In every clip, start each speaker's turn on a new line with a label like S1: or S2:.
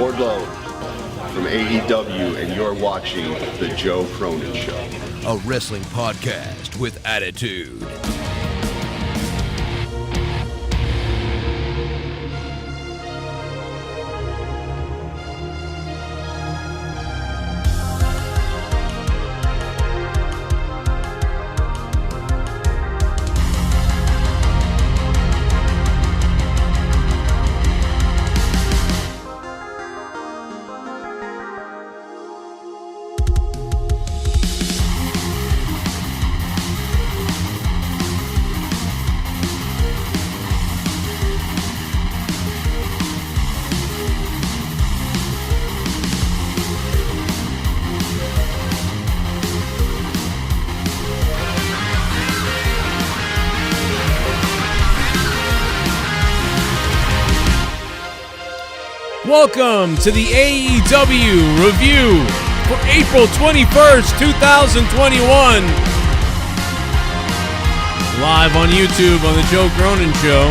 S1: Wardlow from AEW, and you're watching The Joe Cronin Show.
S2: A wrestling podcast with attitude.
S3: Welcome to the AEW review for April 21st, 2021. Live on YouTube on The Joe Cronin Show.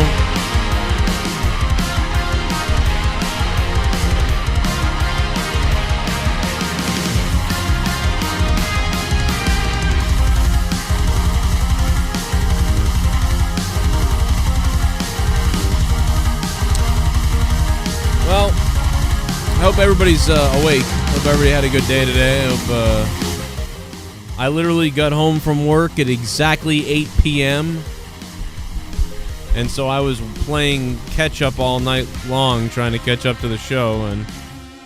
S3: Well, I hope everybody's awake. Hope everybody had a good day today. I literally got home from work at exactly 8 p.m. And so I was playing catch-up all night long, trying to catch up to the show, and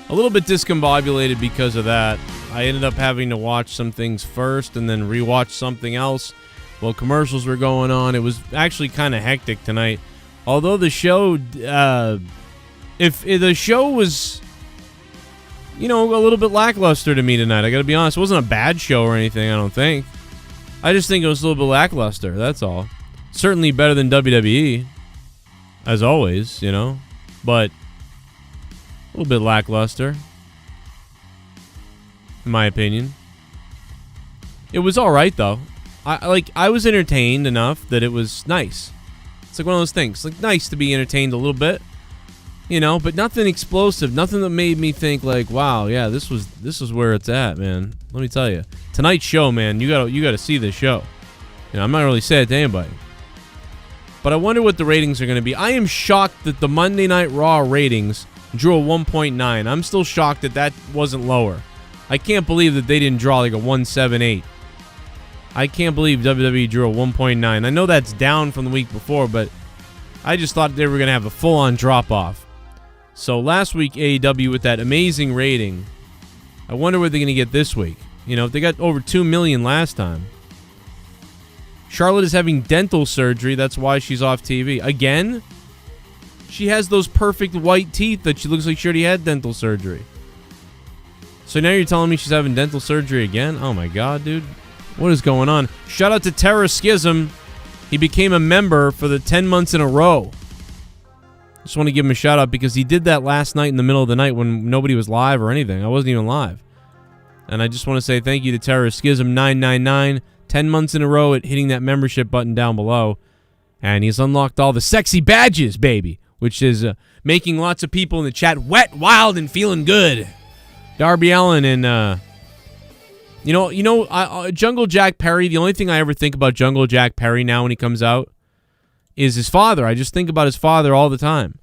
S3: a little bit discombobulated because of that. I ended up having to watch some things first and then rewatch something else while commercials were going on. It was actually kind of hectic tonight. Although the show, if the show was, you know, a little bit lackluster to me tonight, I gotta be honest. It wasn't a bad show or anything, I don't think. I just think it was a little bit lackluster, that's all. Certainly better than WWE, as always, you know, but a little bit lackluster, in my opinion. It was alright, though. I was entertained enough that it was nice. It's like one of those things, like nice to be entertained a little bit. You know, but nothing explosive, nothing that made me think like, wow, yeah, this is where it's at, man. Let me tell you, tonight's show, man, you gotta see this show. You know, I'm not really saying it to anybody, but I wonder what the ratings are going to be. I am shocked that the Monday Night Raw ratings drew a 1.9. I'm still shocked that wasn't lower. I can't believe that they didn't draw like a 1.78. I can't believe WWE drew a 1.9. I know that's down from the week before, but I just thought they were going to have a full-on drop-off. So last week, AEW with that amazing rating, I wonder what they're going to get this week. You know, if they got over 2 million last time. Charlotte is having dental surgery. That's why she's off TV. Again? She has those perfect white teeth that she looks like she already had dental surgery. So now you're telling me she's having dental surgery again? Oh my god, dude. What is going on? Shout out to Terra Schism. He became a member for the 10 months in a row. Just want to give him a shout out because he did that last night in the middle of the night when nobody was live or anything. I wasn't even live. And I just want to say thank you to Terror Schism 999, 10 months in a row at hitting that membership button down below. And he's unlocked all the sexy badges, baby, which is making lots of people in the chat wet, wild, and feeling good. Darby Allin and, Jungle Jack Perry, the only thing I ever think about Jungle Jack Perry now when he comes out is his father. I just think about his father all the time.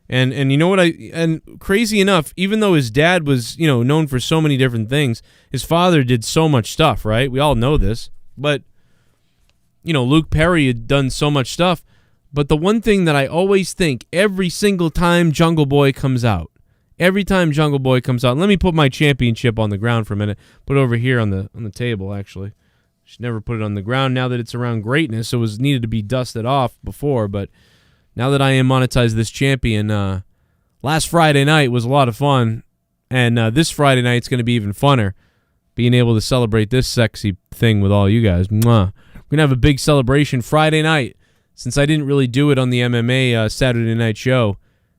S3: And you know what, and crazy enough, even though his dad was, you know, known for so many different things, his father did so much stuff, right? We all know this. But, you know, Luke Perry had done so much stuff. But the one thing that I always think every single time Jungle Boy comes out, let me put my championship on the ground for a minute. Put it over here on the table, actually. Should never put it on the ground now that it's around greatness. It was needed to be dusted off before, but now that I am monetized this champion, last Friday night was a lot of fun, and this Friday night it's going to be even funner, being able to celebrate this sexy thing with all you guys. Mwah. We're going to have a big celebration Friday night, since I didn't really do it on the MMA Saturday night show,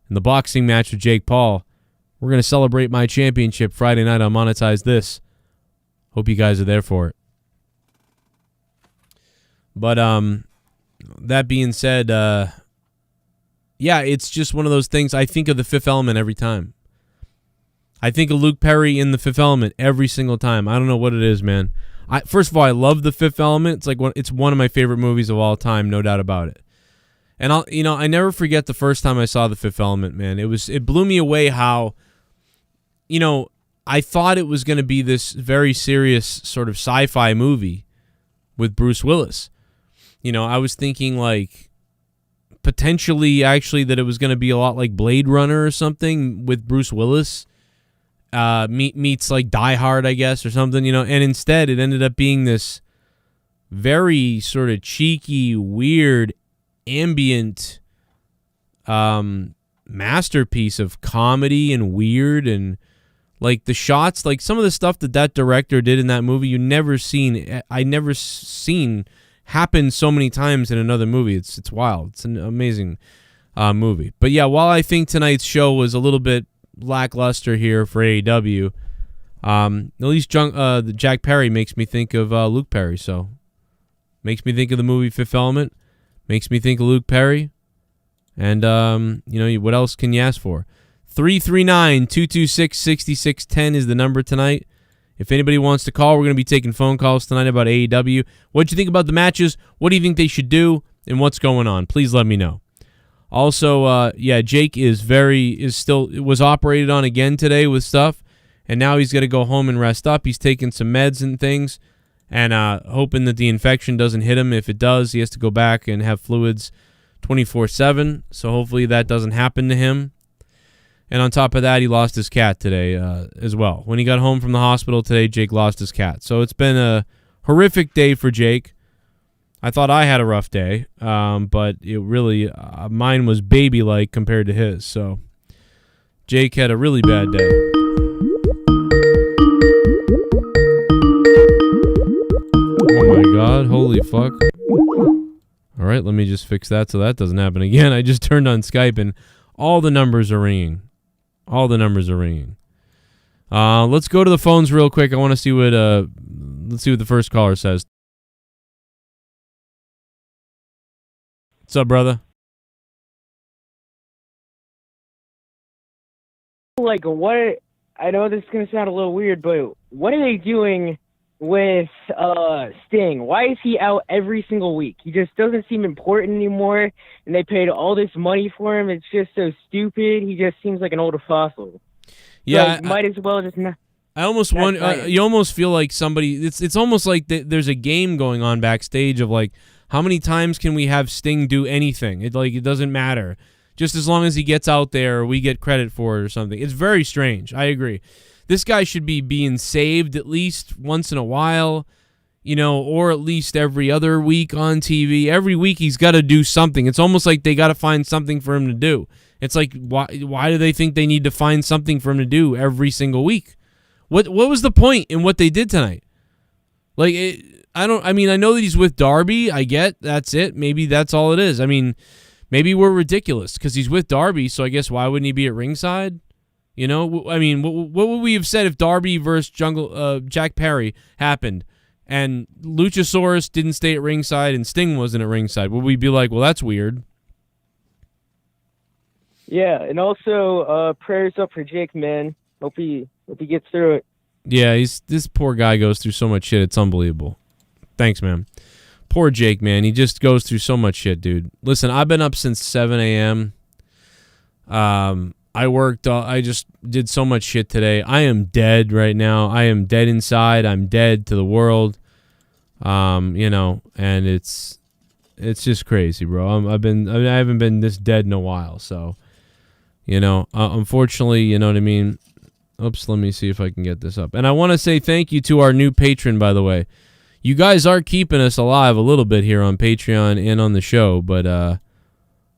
S3: and the boxing match with Jake Paul. We're going to celebrate my championship Friday night on Monetize This. Hope you guys are there for it. But that being said, yeah, it's just one of those things. I think of The Fifth Element every time. I think of Luke Perry in The Fifth Element every single time. I don't know what it is, man. First of all, I love The Fifth Element. It's one of my favorite movies of all time, no doubt about it. And I never forget the first time I saw The Fifth Element, man. It blew me away how, I thought it was going to be this very serious sort of sci-fi movie with Bruce Willis. I was thinking like potentially actually that it was going to be a lot like Blade Runner or something with Bruce Willis meets like Die Hard, I guess, or something, and instead it ended up being this very sort of cheeky, weird, ambient masterpiece of comedy and weird, and like the shots, like some of the stuff that director did in that movie, I never seen happen so many times in another movie. It's wild. It's an amazing movie. But yeah, while I think tonight's show was a little bit lackluster here for AEW, at least Jack Perry makes me think of Luke Perry. So makes me think of the movie Fifth Element, makes me think of Luke Perry, and what else can you ask for? 339-226-6610 is the number tonight. If anybody wants to call, we're going to be taking phone calls tonight about AEW. What do you think about the matches? What do you think they should do? And what's going on? Please let me know. Also, Jake was operated on again today with stuff, and now he's got to go home and rest up. He's taking some meds and things, and hoping that the infection doesn't hit him. If it does, he has to go back and have fluids 24/7. So hopefully that doesn't happen to him. And on top of that, he lost his cat today as well. When he got home from the hospital today, Jake lost his cat. So it's been a horrific day for Jake. I thought I had a rough day, but it really, mine was baby-like compared to his. So Jake had a really bad day. Oh my God, holy fuck. All right, let me just fix that so that doesn't happen again. I just turned on Skype and all the numbers are ringing. All the numbers are ringing. Let's go to the phones real quick. I want to see what the first caller says. What's up, brother?
S4: Like, what? I know this is going to sound a little weird, but what are they doing with Sting? Why is he out every single week? He just doesn't seem important anymore, and they paid all this money for him. It's just so stupid. He just seems like an old fossil.
S3: Yeah,
S4: so might as well just not.
S3: I almost want. You almost feel like somebody. It's almost like there's a game going on backstage of like, how many times can we have Sting do anything? It doesn't matter, just as long as he gets out there, we get credit for it or something. It's very strange. I agree. This guy should be being saved at least once in a while, or at least every other week on TV. Every week he's got to do something. It's almost like they got to find something for him to do. It's like, why do they think they need to find something for him to do every single week? What was the point in what they did tonight? I know that he's with Darby. I get that's it. Maybe that's all it is. I mean, maybe we're ridiculous because he's with Darby, so I guess why wouldn't he be at ringside? I mean, what would we have said if Darby versus Jack Perry happened and Luchasaurus didn't stay at ringside and Sting wasn't at ringside? Would we be like, well, that's weird?
S4: Yeah, and also prayers up for Jake, man. Hope he gets through it.
S3: Yeah, this poor guy goes through so much shit. It's unbelievable. Thanks, man. Poor Jake, man. He just goes through so much shit, dude. Listen, I've been up since 7 a.m. I worked. I just did so much shit today. I am dead right now. I am dead inside. I'm dead to the world. And it's just crazy, bro. I haven't been this dead in a while. So, unfortunately, you know what I mean. Oops, let me see if I can get this up. And I want to say thank you to our new patron, by the way. You guys are keeping us alive a little bit here on Patreon and on the show, but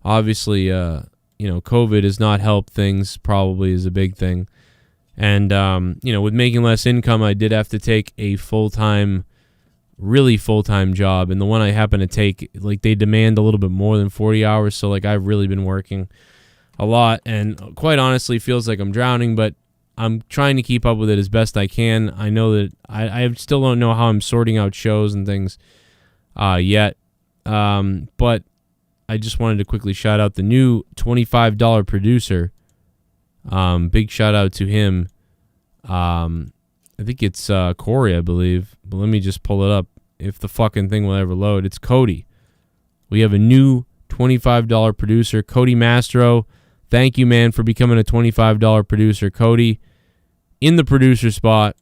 S3: obviously, COVID has not helped things, probably is a big thing. And, with making less income, I did have to take a really full-time job. And the one I happen to take, they demand a little bit more than 40 hours. So, I've really been working a lot. And quite honestly, feels like I'm drowning, but I'm trying to keep up with it as best I can. I know that I still don't know how I'm sorting out shows and things yet. But I just wanted to quickly shout out the new $25 producer. Big shout out to him. I think it's Corey, I believe. But let me just pull it up. If the fucking thing will ever load. It's Cody. We have a new $25 producer, Cody Mastro. Thank you, man, for becoming a $25 producer. Cody, in the producer spot.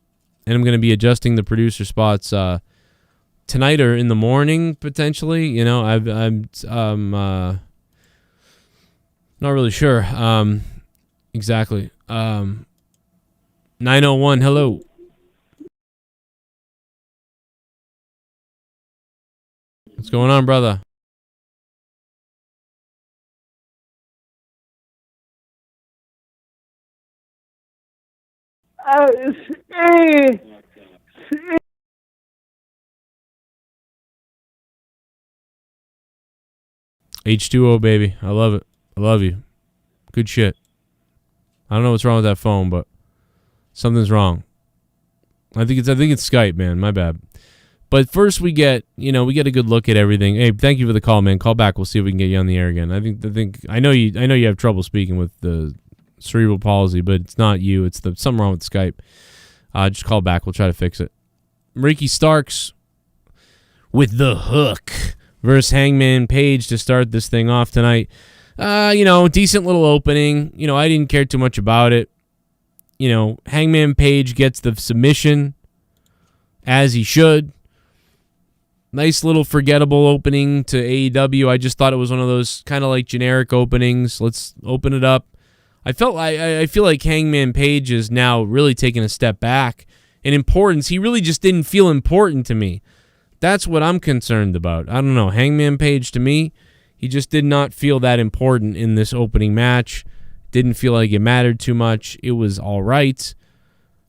S3: And I'm going to be adjusting the producer spots tonight or in the morning, potentially. You know, I'm not really sure exactly. 901, hello. What's going on, brother? H2O, baby. I love it. I love you. Good shit. I don't know what's wrong with that phone, but something's wrong. I think it's Skype, man. My bad. But first we get a good look at everything. Hey, thank you for the call, man. Call back. We'll see if we can get you on the air again. I know you have trouble speaking with the cerebral palsy, but it's not you. It's something wrong with Skype. Just call back. We'll try to fix it. Ricky Starks with the hook versus Hangman Page to start this thing off tonight. Decent little opening. I didn't care too much about it. Hangman Page gets the submission as he should. Nice little forgettable opening to AEW. I just thought it was one of those kind of like generic openings. Let's open it up. I feel like Hangman Page is now really taking a step back in importance. He really just didn't feel important to me. That's what I'm concerned about. I don't know. Hangman Page, to me, he just did not feel that important in this opening match. Didn't feel like it mattered too much. It was all right.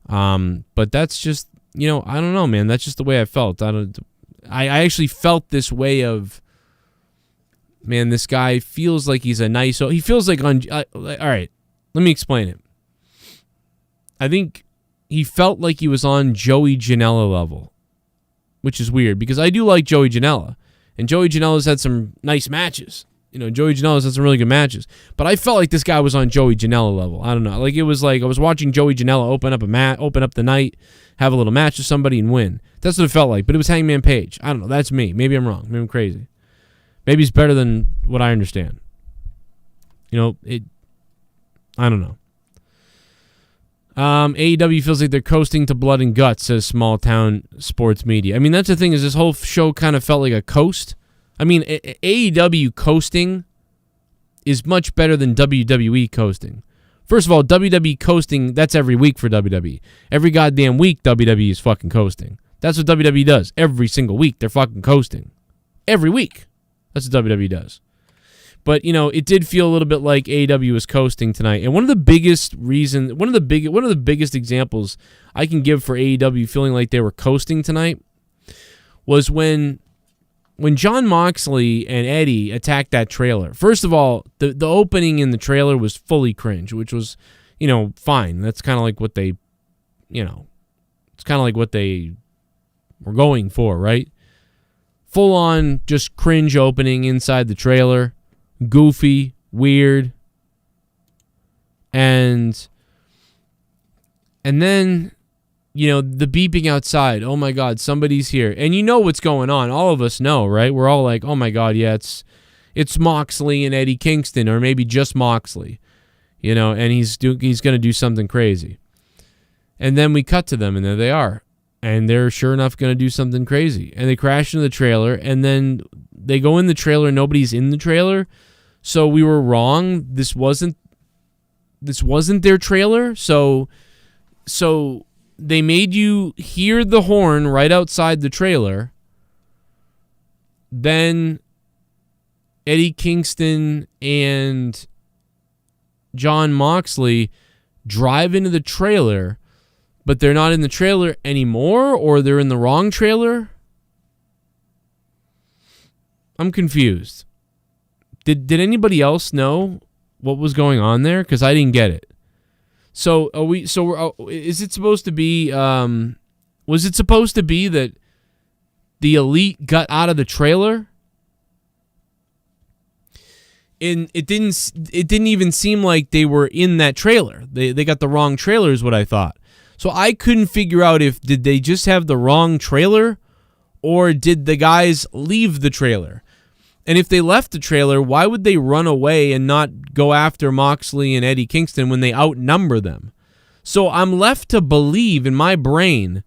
S3: But that's just, I don't know, man. That's just the way I felt. I actually felt this way of, man, this guy feels like he's a nice... He feels like... all right, let me explain it. I think he felt like he was on Joey Janela level, which is weird because I do like Joey Janela, and Joey Janela's had some nice matches. Joey Janela's had some really good matches, but I felt like this guy was on Joey Janela level. I don't know. Like, it was like I was watching Joey Janela open up the night, have a little match with somebody and win. That's what it felt like, but it was Hangman Page. I don't know. That's me. Maybe I'm wrong. Maybe I'm crazy. Maybe it's better than what I understand. I don't know. AEW feels like they're coasting to blood and guts, says Small Town Sports Media. I mean, that's the thing, is this whole show kind of felt like a coast. I mean, AEW coasting is much better than WWE coasting. First of all, WWE coasting, that's every week for WWE. Every goddamn week, WWE is fucking coasting. That's what WWE does. Every single week, they're fucking coasting. Every week. That's what WWE does. But, it did feel a little bit like AEW was coasting tonight. And one of the biggest examples I can give for AEW feeling like they were coasting tonight was when Jon Moxley and Eddie attacked that trailer. First of all, the opening in the trailer was fully cringe, which was, fine. That's kind of like what they, it's kind of like what they were going for, right? Full on just cringe opening inside the trailer. Goofy, weird. And then, the beeping outside. Oh my God, somebody's here. And you know what's going on. All of us know, right? We're all like, oh my God, yeah, it's Moxley and Eddie Kingston, or maybe just Moxley, and he's going to do something crazy. And then we cut to them, and there they are. And they're sure enough going to do something crazy. And they crash into the trailer, and then they go in the trailer, nobody's in the trailer. So we were wrong. This wasn't their trailer. So they made you hear the horn right outside the trailer. Then Eddie Kingston and Jon Moxley drive into the trailer, but they're not in the trailer anymore, or they're in the wrong trailer? I'm confused. Did anybody else know what was going on there? Because I didn't get it. So is it supposed to be? Was it supposed to be that the Elite got out of the trailer? And it didn't even seem like they were in that trailer. They got the wrong trailer, is what I thought. So I couldn't figure out did they just have the wrong trailer or did the guys leave the trailer? And if they left the trailer, why would they run away and not go after Moxley and Eddie Kingston when they outnumber them? So I'm left to believe in my brain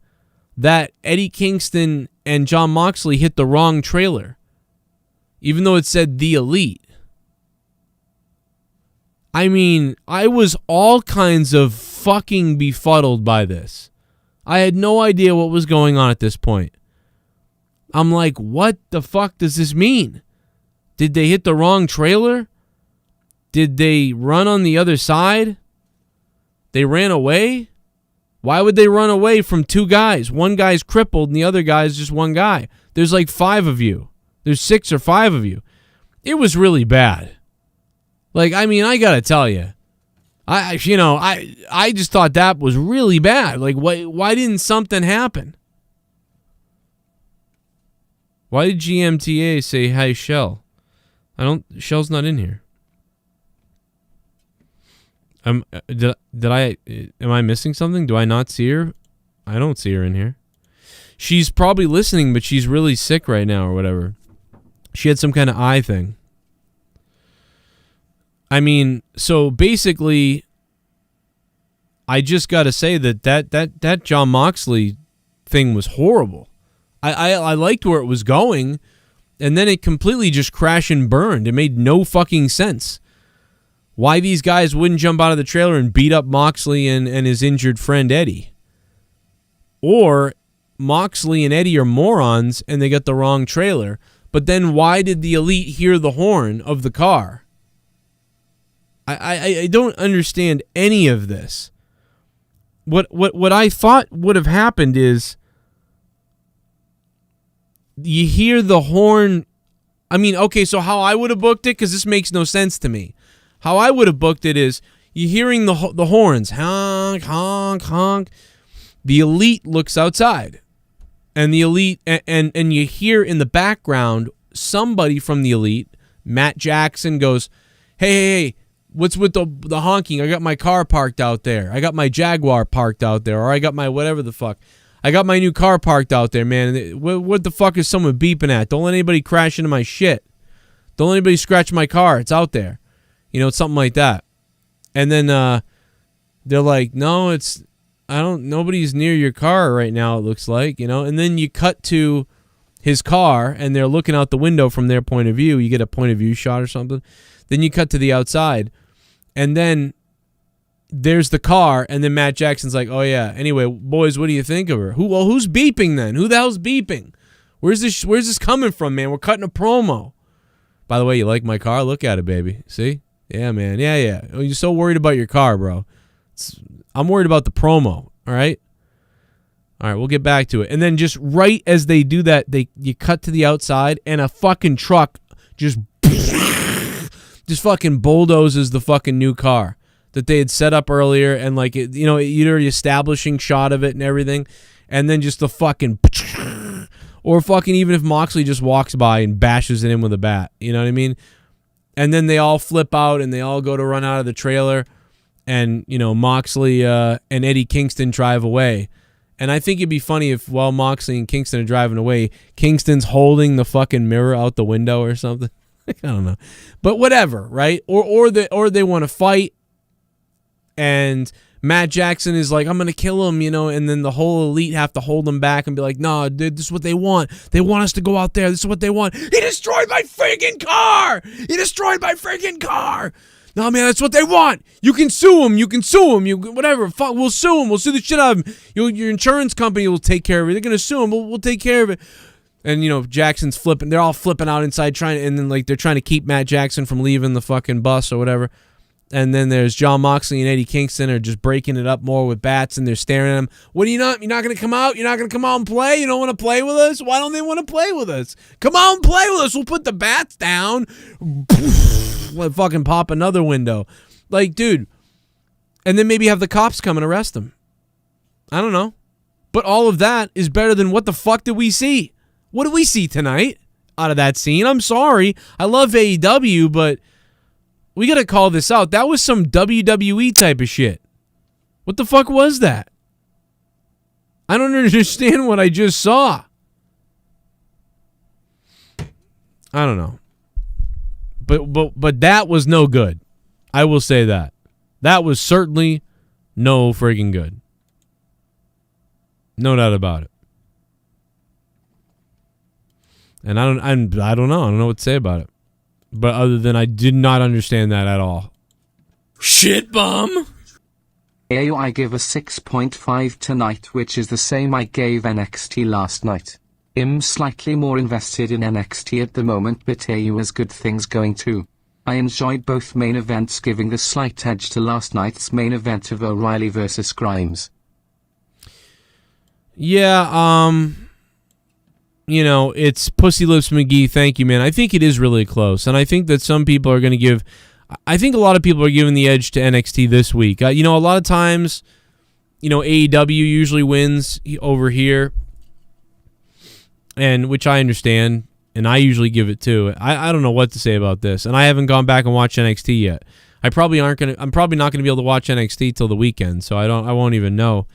S3: that Eddie Kingston and Jon Moxley hit the wrong trailer, even though it said The Elite. I mean, I was all kinds of fucking befuddled by this. I had no idea what was going on at this point. I'm like, what the fuck does this mean? Did they hit the wrong trailer? Did they run on the other side? They ran away? Why would they run away from two guys? One guy's crippled and the other guy's just one guy. There's like 5 of you. There's 6 or 5 of you. It was really bad. Like, I mean, I gotta tell you, I just thought that was really bad. Like, why didn't something happen? Why did GMTA say hi, Shell? Shell's not in here. Am I missing something? Do I not see her? I don't see her in here. She's probably listening, but she's really sick right now or whatever. She had some kind of eye thing. I mean, so basically, I just got to say that Jon Moxley thing was horrible. I liked where it was going, and then it completely just crashed and burned. It made no fucking sense. Why these guys wouldn't jump out of the trailer and beat up Moxley and his injured friend Eddie. Or Moxley and Eddie are morons and they got the wrong trailer. But then why did the Elite hear the horn of the car? I don't understand any of this. What I thought would have happened is you hear the horn. I mean, okay, so how I would have booked it, because this makes no sense to me. How I would have booked it is you hearing the horns, honk, honk, honk. The Elite looks outside, and the Elite, and you hear in the background somebody from the Elite, Matt Jackson, goes, hey, what's with the honking? I got my car parked out there. I got my Jaguar parked out there, or I got my whatever the fuck. I got my new car parked out there, man. What the fuck is someone beeping at? Don't let anybody crash into my shit. Don't let anybody scratch my car. It's out there. You know, something like that. And then they're like, no, nobody's near your car right now, it looks like, you know. And then you cut to his car, and they're looking out the window from their point of view. You get a point of view shot or something. Then you cut to the outside, and then there's the car, and then Matt Jackson's like, oh, yeah, anyway, boys, what do you think of her? Who's beeping then? Who the hell's beeping? Where's this coming from, man? We're cutting a promo. By the way, you like my car? Look at it, baby. See? Yeah, man. Yeah. Oh, you're so worried about your car, bro. I'm worried about the promo, all right? All right, we'll get back to it. And then just right as they do that, you cut to the outside, and a fucking truck just fucking bulldozes the fucking new car that they had set up earlier, and like, you're establishing shot of it and everything, and then just the fucking, or fucking even if Moxley just walks by and bashes it in with a bat, you know what I mean? And then they all flip out and they all go to run out of the trailer, and Moxley and Eddie Kingston drive away. And I think it'd be funny if while Moxley and Kingston are driving away, Kingston's holding the fucking mirror out the window or something. I don't know, but whatever, right? Or they want to fight, and Matt Jackson is like, I'm going to kill him, and then the whole Elite have to hold him back and be like, no, dude, this is what they want. They want us to go out there. This is what they want. He destroyed my freaking car. No, man, that's what they want. You can sue him. Whatever. Fuck, we'll sue him. We'll sue the shit out of him. Your insurance company will take care of it. They're going to sue him. We'll take care of it. And, Jackson's flipping. They're all flipping out inside and then, like, they're trying to keep Matt Jackson from leaving the fucking bus or whatever. And then there's Jon Moxley and Eddie Kingston are just breaking it up more with bats, and they're staring at him. What are you not? You're not going to come out? You're not going to come out and play? You don't want to play with us? Why don't they want to play with us? Come out and play with us. We'll put the bats down. Let fucking pop another window. Like, dude. And then maybe have the cops come and arrest him. I don't know. But all of that is better than what the fuck did we see? What did we see tonight out of that scene? I'm sorry. I love AEW, but we got to call this out. That was some WWE type of shit. What the fuck was that? I don't understand what I just saw. I don't know. But that was no good. I will say that. That was certainly no friggin' good. No doubt about it. And I don't know. I don't know what to say about it. But other than I did not understand that at all. Shit bum.
S5: I give a 6.5 tonight, which is the same I gave NXT last night. I'm slightly more invested in NXT at the moment, but AU has good things going too. I enjoyed both main events, giving the slight edge to last night's main event of O'Reilly versus Grimes.
S3: Yeah, you know, it's Pussy Lips McGee. Thank you, man. I think it is really close, and I think that some people are going to give. I think a lot of people are giving the edge to NXT this week. You know, a lot of times, you know, AEW usually wins over here, and which I understand, and I usually give it too. I don't know what to say about this, and I haven't gone back and watched NXT yet. I'm probably not going to be able to watch NXT till the weekend, so I won't even know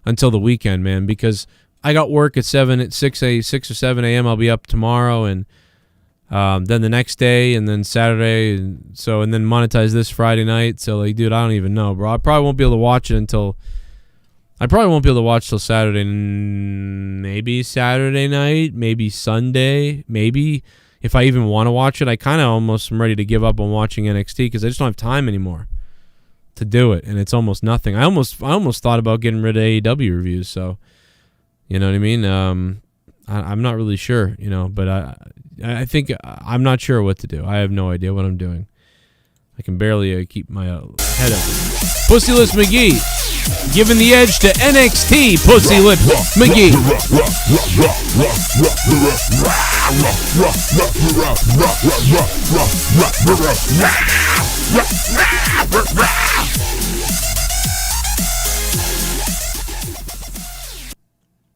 S3: until the weekend, man, because I got work at 6 or 7 a.m. I'll be up tomorrow, and then the next day, and then Saturday, and then monetize this Friday night. So, like, dude, I don't even know, bro. I probably won't be able to watch it till Saturday, maybe Saturday night, maybe Sunday, maybe if I even want to watch it. I kind of almost am ready to give up on watching NXT because I just don't have time anymore to do it, and it's almost nothing. I almost thought about getting rid of AEW reviews, so you know what I mean. I'm not really sure, you know, but I think I'm not sure what to do. I have no idea what I'm doing. I can barely keep my head up. Pussy Lips McGee giving the edge to NXT. Pussy Lips McGee.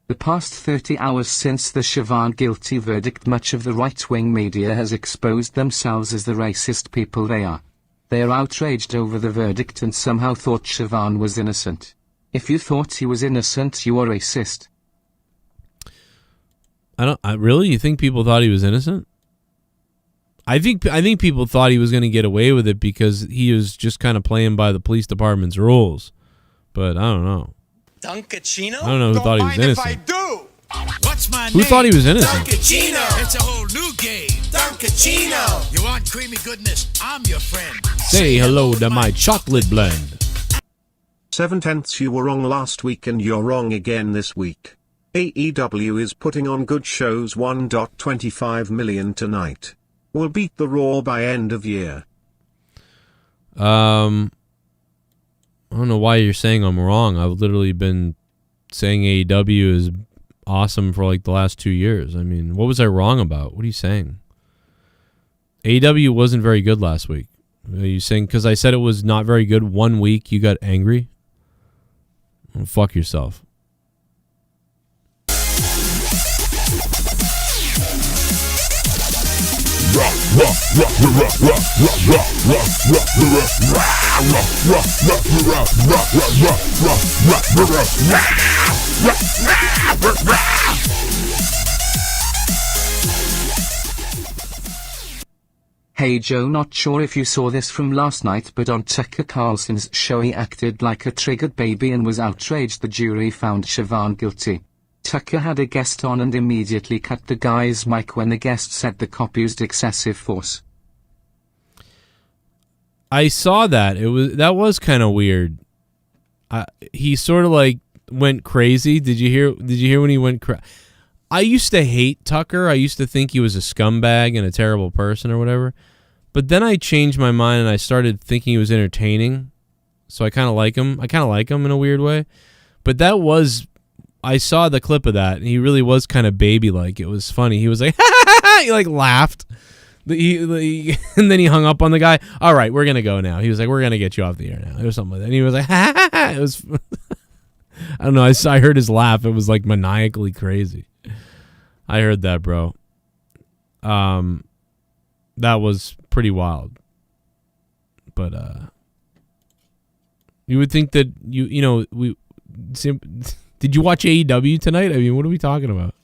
S5: The past 30 hours since the Siobhan guilty verdict, much of the right-wing media has exposed themselves as the racist people they are. They are outraged over the verdict and somehow thought Siobhan was innocent. If you thought he was innocent, you are racist.
S3: Really? You think people thought he was innocent? I think people thought he was going to get away with it because he was just kind of playing by the police department's rules. But I don't know.
S6: Duncachino?
S3: I don't know who thought he was innocent.
S6: If I do. What's my
S3: Who
S6: name?
S3: thought he was innocent?
S6: Duncachino. It's a whole new game. Duncachino. You want creamy goodness? I'm your friend.
S3: Say hello to my chocolate blend.
S7: 7/10 you were wrong last week and you're wrong again this week. AEW is putting on good shows. 1.25 million tonight. Will beat the Raw by end of year.
S3: I don't know why you're saying I'm wrong. I've literally been saying AEW is awesome for like the last 2 years. I mean, what was I wrong about? What are you saying? AEW wasn't very good last week. Are you saying because I said it was not very good 1 week, you got angry? Well, fuck yourself.
S5: Hey Joe, not sure if you saw this from last night, but on Tucker Carlson's show he acted like a triggered baby and was outraged the jury found Siobhan guilty. Tucker had a guest on and immediately cut the guy's mic when the guest said the cop used excessive force.
S3: I saw that. That was kind of weird. He sort of like went crazy. Did you hear when he went crazy? I used to hate Tucker. I used to think he was a scumbag and a terrible person or whatever. But then I changed my mind and I started thinking he was entertaining. So I kind of like him. I kind of like him in a weird way. But I saw the clip of that and he really was kind of baby-like. It was funny. He was like, he like laughed. And then he hung up on the guy. All right, we're going to go now. He was like, we're going to get you off the air now. Or something like that. And he was like, it was, I don't know. I heard his laugh. It was like maniacally crazy. I heard that, bro. That was pretty wild. But you would think that Did you watch AEW tonight? I mean, what are we talking about?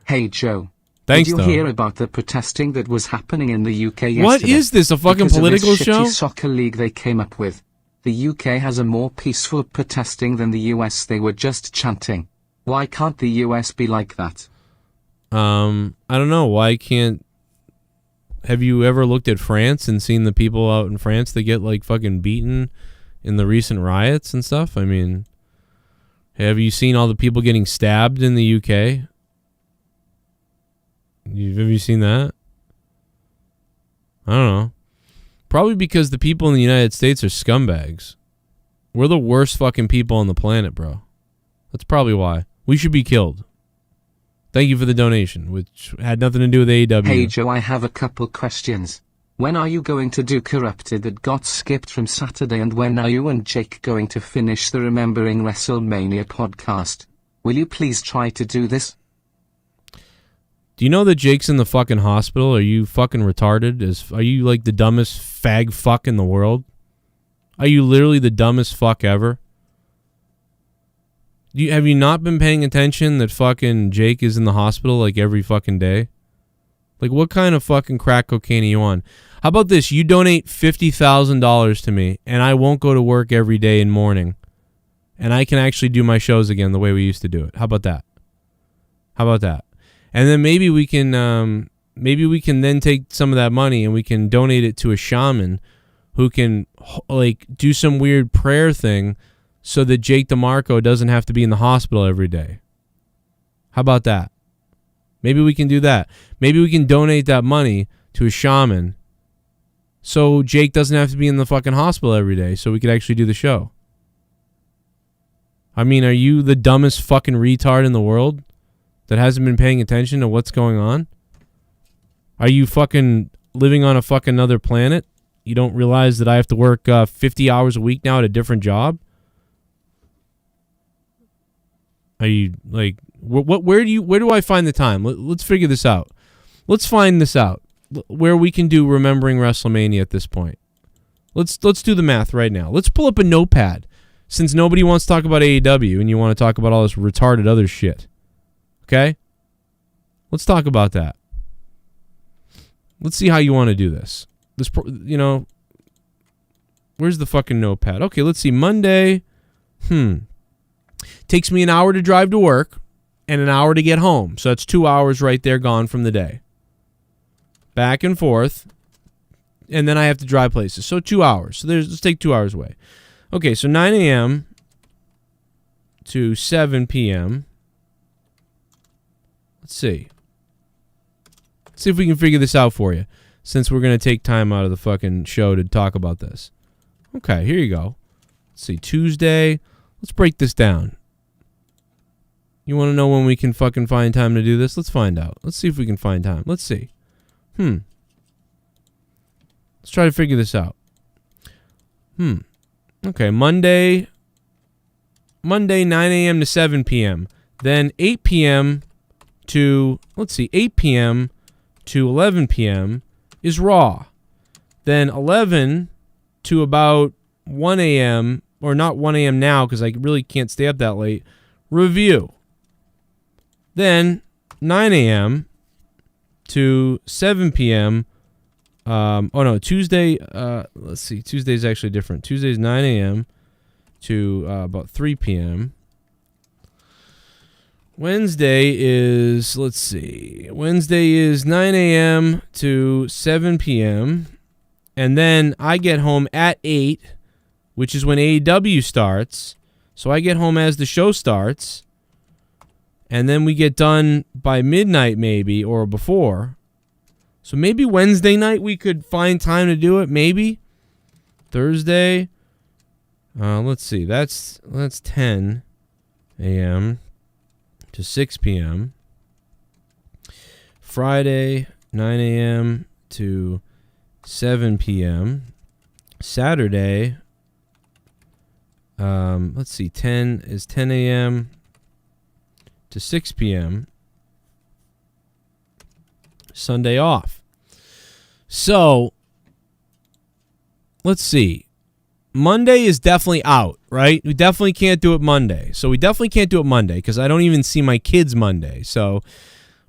S5: Hey Joe.
S3: Thanks,
S5: Did you
S3: though.
S5: hear about the protesting that was happening in the UK yesterday?
S3: What is this, a fucking
S5: Because of
S3: political
S5: this shitty
S3: show?
S5: soccer league they came up with. The UK has a more peaceful protesting than the US. They were just chanting. Why can't the US be like that?
S3: I don't know. Why can't... Have you ever looked at France and seen the people out in France that get, like, fucking beaten in the recent riots and stuff? I mean, have you seen all the people getting stabbed in the UK? Have you seen that? I don't know. Probably because the people in the United States are scumbags. We're the worst fucking people on the planet, bro. That's probably why. We should be killed. Thank you for the donation, which had nothing to do with AEW.
S5: Hey Joe, I have a couple questions. When are you going to do Corrupted that got skipped from Saturday, and when are you and Jake going to finish the Remembering WrestleMania podcast? Will you please try to do this?
S3: Do you know that Jake's in the fucking hospital? Are you fucking retarded? Are you like the dumbest fag fuck in the world? Are you literally the dumbest fuck ever? Have you not been paying attention that fucking Jake is in the hospital like every fucking day? Like, what kind of fucking crack cocaine are you on? How about this? You donate $50,000 to me, and I won't go to work every day in morning. And I can actually do my shows again the way we used to do it. How about that? How about that? And then maybe we can then take some of that money and we can donate it to a shaman who can like do some weird prayer thing so that Jake DeMarco doesn't have to be in the hospital every day. How about that? Maybe we can do that. Maybe we can donate that money to a shaman so Jake doesn't have to be in the fucking hospital every day so we could actually do the show. I mean, are you the dumbest fucking retard in the world that hasn't been paying attention to what's going on? Are you fucking living on a fucking other planet? You don't realize that I have to work 50 hours a week now at a different job? Are you like where do I find the time? Let's figure this out. Let's find this out. Where we can do Remembering WrestleMania at this point. Let's do the math right now. Let's pull up a notepad since nobody wants to talk about AEW and you want to talk about all this retarded other shit. Okay? Let's talk about that. Let's see how you want to do this. Where's the fucking notepad? Okay, let's see. Monday. Takes me an hour to drive to work and an hour to get home. So that's 2 hours right there gone from the day. Back and forth. And then I have to drive places. So 2 hours. So let's take 2 hours away. Okay, so 9 a.m. to 7 p.m. Let's see. Let's see if we can figure this out for you, since we're going to take time out of the fucking show to talk about this. Okay, here you go. Let's see, Tuesday. Let's break this down. You want to know when we can fucking find time to do this? Let's find out. Let's see if we can find time. Let's see. Let's try to figure this out. Okay, Monday 9 a.m. to 7 p.m. Then 8 p.m. to, 8 p.m. to 11 p.m. is Raw. Then 11 to about 1 a.m., or not 1 a.m. now because I really can't stay up that late, Review. Then 9 a.m. to 7 p.m. Tuesday, Tuesday's actually different. Tuesday's 9 a.m. to about 3 p.m. Wednesday is 9 a.m. to 7 p.m. And then I get home at 8, which is when AEW starts. So I get home as the show starts. And then we get done by midnight maybe, or before. So maybe Wednesday night we could find time to do it, maybe. Thursday, let's see, that's 10 a.m. to 6 p.m. Friday, 9 a.m. to 7 p.m. Saturday, 10 a.m. to 6 p.m. Sunday off. So, let's see. Monday is definitely out, right? We definitely can't do it Monday. So we definitely can't do it Monday because I don't even see my kids Monday. So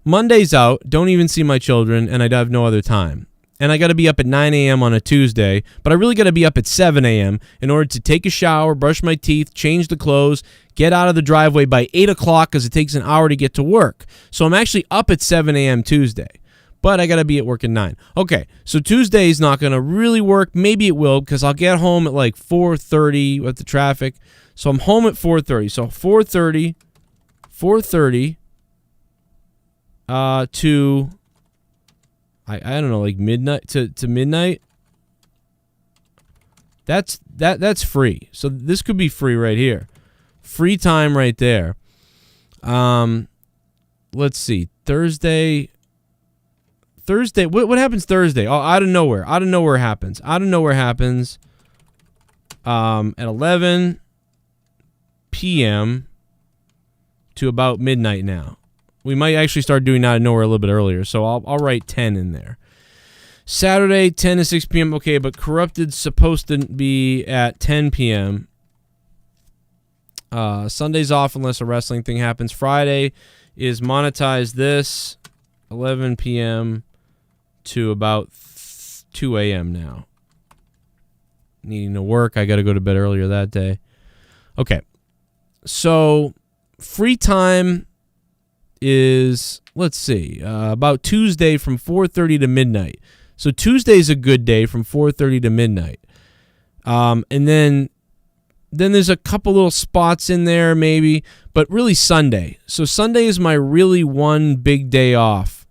S3: Monday's out. Don't even see my children, and I have no other time. And I got to be up at 9 a.m. on a Tuesday, but I really got to be up at 7 a.m. in order to take a shower, brush my teeth, change the clothes, get out of the driveway by 8 o'clock because it takes an hour to get to work. So I'm actually up at 7 a.m. Tuesday, but I got to be at work at 9. Okay, so Tuesday is not going to really work. Maybe it will because I'll get home at like 4:30 with the traffic. So I'm home at 4:30. So 4:30 to... I don't know, like midnight to midnight. That's free. So this could be free right here. Free time right there. Let's see. Thursday. What happens Thursday? Oh, out of nowhere. Happens. At 11 p.m. to about midnight now. We might actually start doing out of nowhere a little bit earlier, so I'll write 10 in there. Saturday, 10 to 6 p.m. Okay, but Corrupted's supposed to be at 10 p.m. Sunday's off unless a wrestling thing happens. Friday is monetize this, 11 p.m. to about 2 a.m. now. Needing to work. I got to go to bed earlier that day. Okay, so free time is, let's see, about Tuesday from 4:30 to midnight. So Tuesday's a good day from 4:30 to midnight. And then there's a couple little spots in there maybe, but really Sunday. So Sunday is my really one big day off.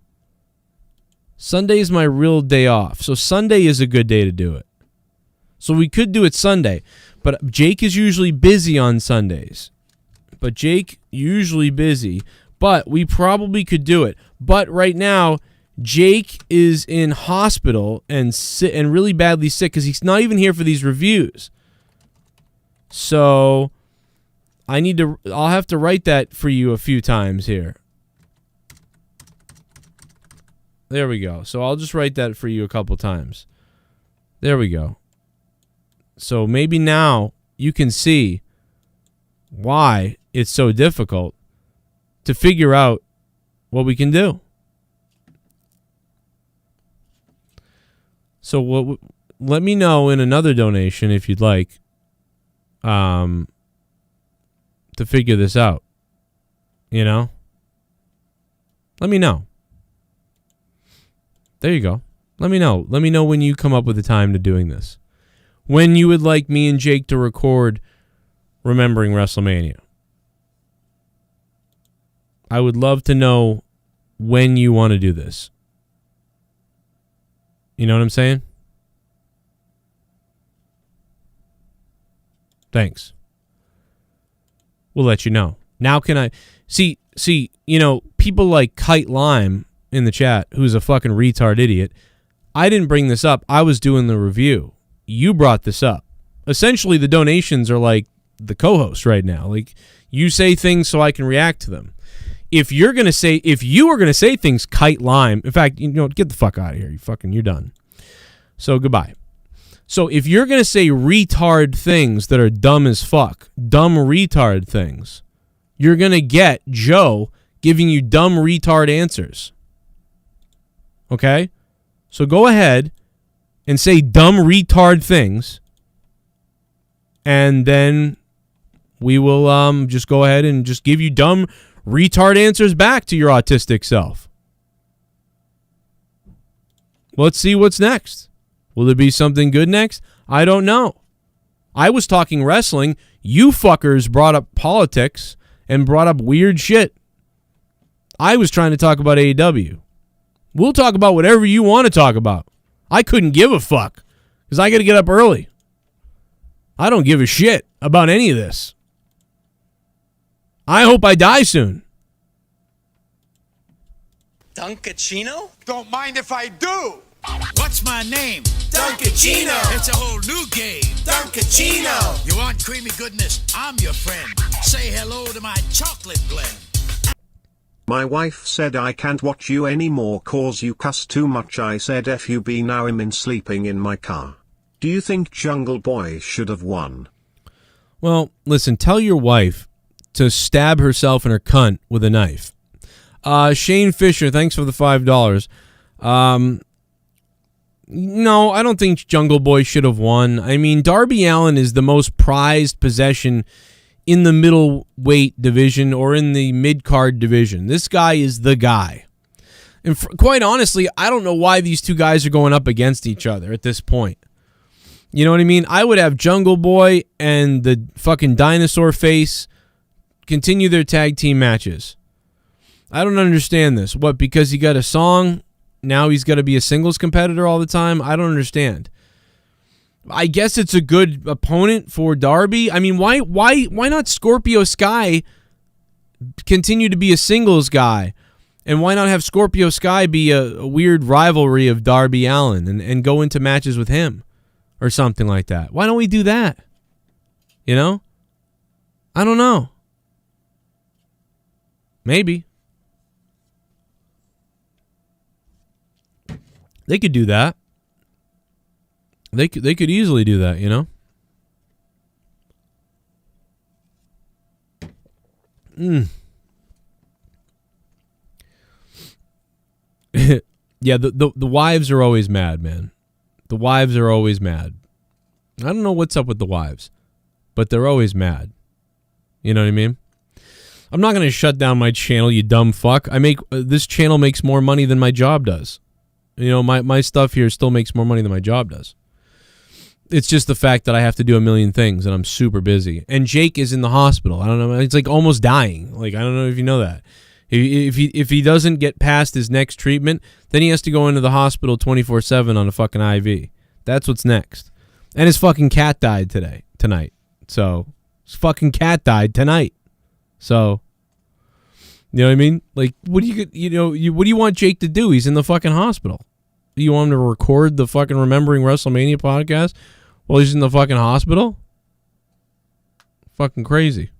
S3: Sunday is my real day off. So Sunday is a good day to do it. So we could do it Sunday, but Jake is usually busy on Sundays. But we probably could do it. But right now, Jake is in hospital and really badly sick because he's not even here for these reviews. So I'll have to write that for you a few times here. There we go. So I'll just write that for you a couple times. There we go. So maybe now you can see why it's so difficult to figure out what we can do. So let me know in another donation if you'd like to figure this out. You know? Let me know. There you go. Let me know. Let me know when you come up with the time to doing this. When you would like me and Jake to record Remembering WrestleMania. I would love to know when you want to do this. You know what I'm saying? Thanks. We'll let you know. Now can I... See, people like Kite Lime in the chat, who's a fucking retard idiot. I didn't bring this up. I was doing the review. You brought this up. Essentially, the donations are like the co-host right now. Like, you say things so I can react to them. If you are gonna say things, Kite Lime. In fact, get the fuck out of here. You're done. So goodbye. So if you're gonna say retard things that are dumb as fuck, dumb retard things, you're gonna get Joe giving you dumb retard answers. Okay? So go ahead and say dumb retard things, and then we will just go ahead and just give you dumb retard answers back to your autistic self. Let's see what's next. Will there be something good next? I don't know. I was talking wrestling. You fuckers brought up politics and brought up weird shit. I was trying to talk about AEW. We'll talk about whatever you want to talk about. I couldn't give a fuck because I got to get up early. I don't give a shit about any of this. I hope I die soon.
S6: Duncachino? Don't mind if I do. What's my name? Duncachino. It's a whole new game. Duncachino. You want creamy goodness? I'm your friend. Say hello to my chocolate blend.
S7: My wife said I can't watch you anymore cause you cuss too much. I said FUB now I'm in sleeping in my car. Do you think Jungle Boy should have won?
S3: Well, listen, tell your wife to stab herself in her cunt with a knife. Shane Fisher, thanks for the $5. No, I don't think Jungle Boy should have won. I mean, Darby Allin is the most prized possession in the middleweight division or in the mid-card division. This guy is the guy. And quite honestly, I don't know why these two guys are going up against each other at this point. You know what I mean? I would have Jungle Boy and the fucking dinosaur face continue their tag team matches. I don't understand this. What, because he got a song, now he's got to be a singles competitor all the time? I don't understand. I guess it's a good opponent for Darby. I mean, why not Scorpio Sky continue to be a singles guy? And why not have Scorpio Sky be a weird rivalry of Darby Allin and go into matches with him or something like that? Why don't we do that? You know? I don't know. Maybe. They could do that. They could easily do that, you know? Yeah, the wives are always mad, man. The wives are always mad. I don't know what's up with the wives, but they're always mad. You know what I mean? I'm not going to shut down my channel, you dumb fuck. This channel makes more money than my job does. You know, my stuff here still makes more money than my job does. It's just the fact that I have to do a million things and I'm super busy. And Jake is in the hospital. I don't know. It's like almost dying. Like, I don't know if you know that. If he doesn't get past his next treatment, then he has to go into the hospital 24/7 on a fucking IV. That's what's next. And his fucking cat died tonight. So his fucking cat died tonight. So, you know what I mean? Like, what do you want Jake to do? He's in the fucking hospital. You want him to record the fucking Remembering WrestleMania podcast while he's in the fucking hospital? Fucking crazy.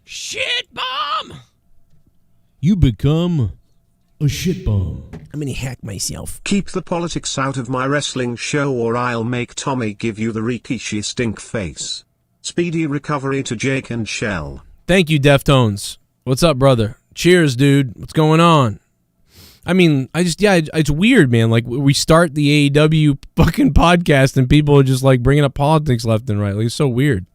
S3: Shit bomb! You become a shit bomb. I'm gonna hack myself.
S7: Keep the politics out of my wrestling show or I'll make Tommy give you the Rikishi stink face. Speedy recovery to Jake and Shell.
S3: Thank you, Deftones. What's up, brother? Cheers, dude. What's going on? I mean, it's weird, man. Like, we start the AEW fucking podcast and people are just like bringing up politics left and right. Like, it's so weird.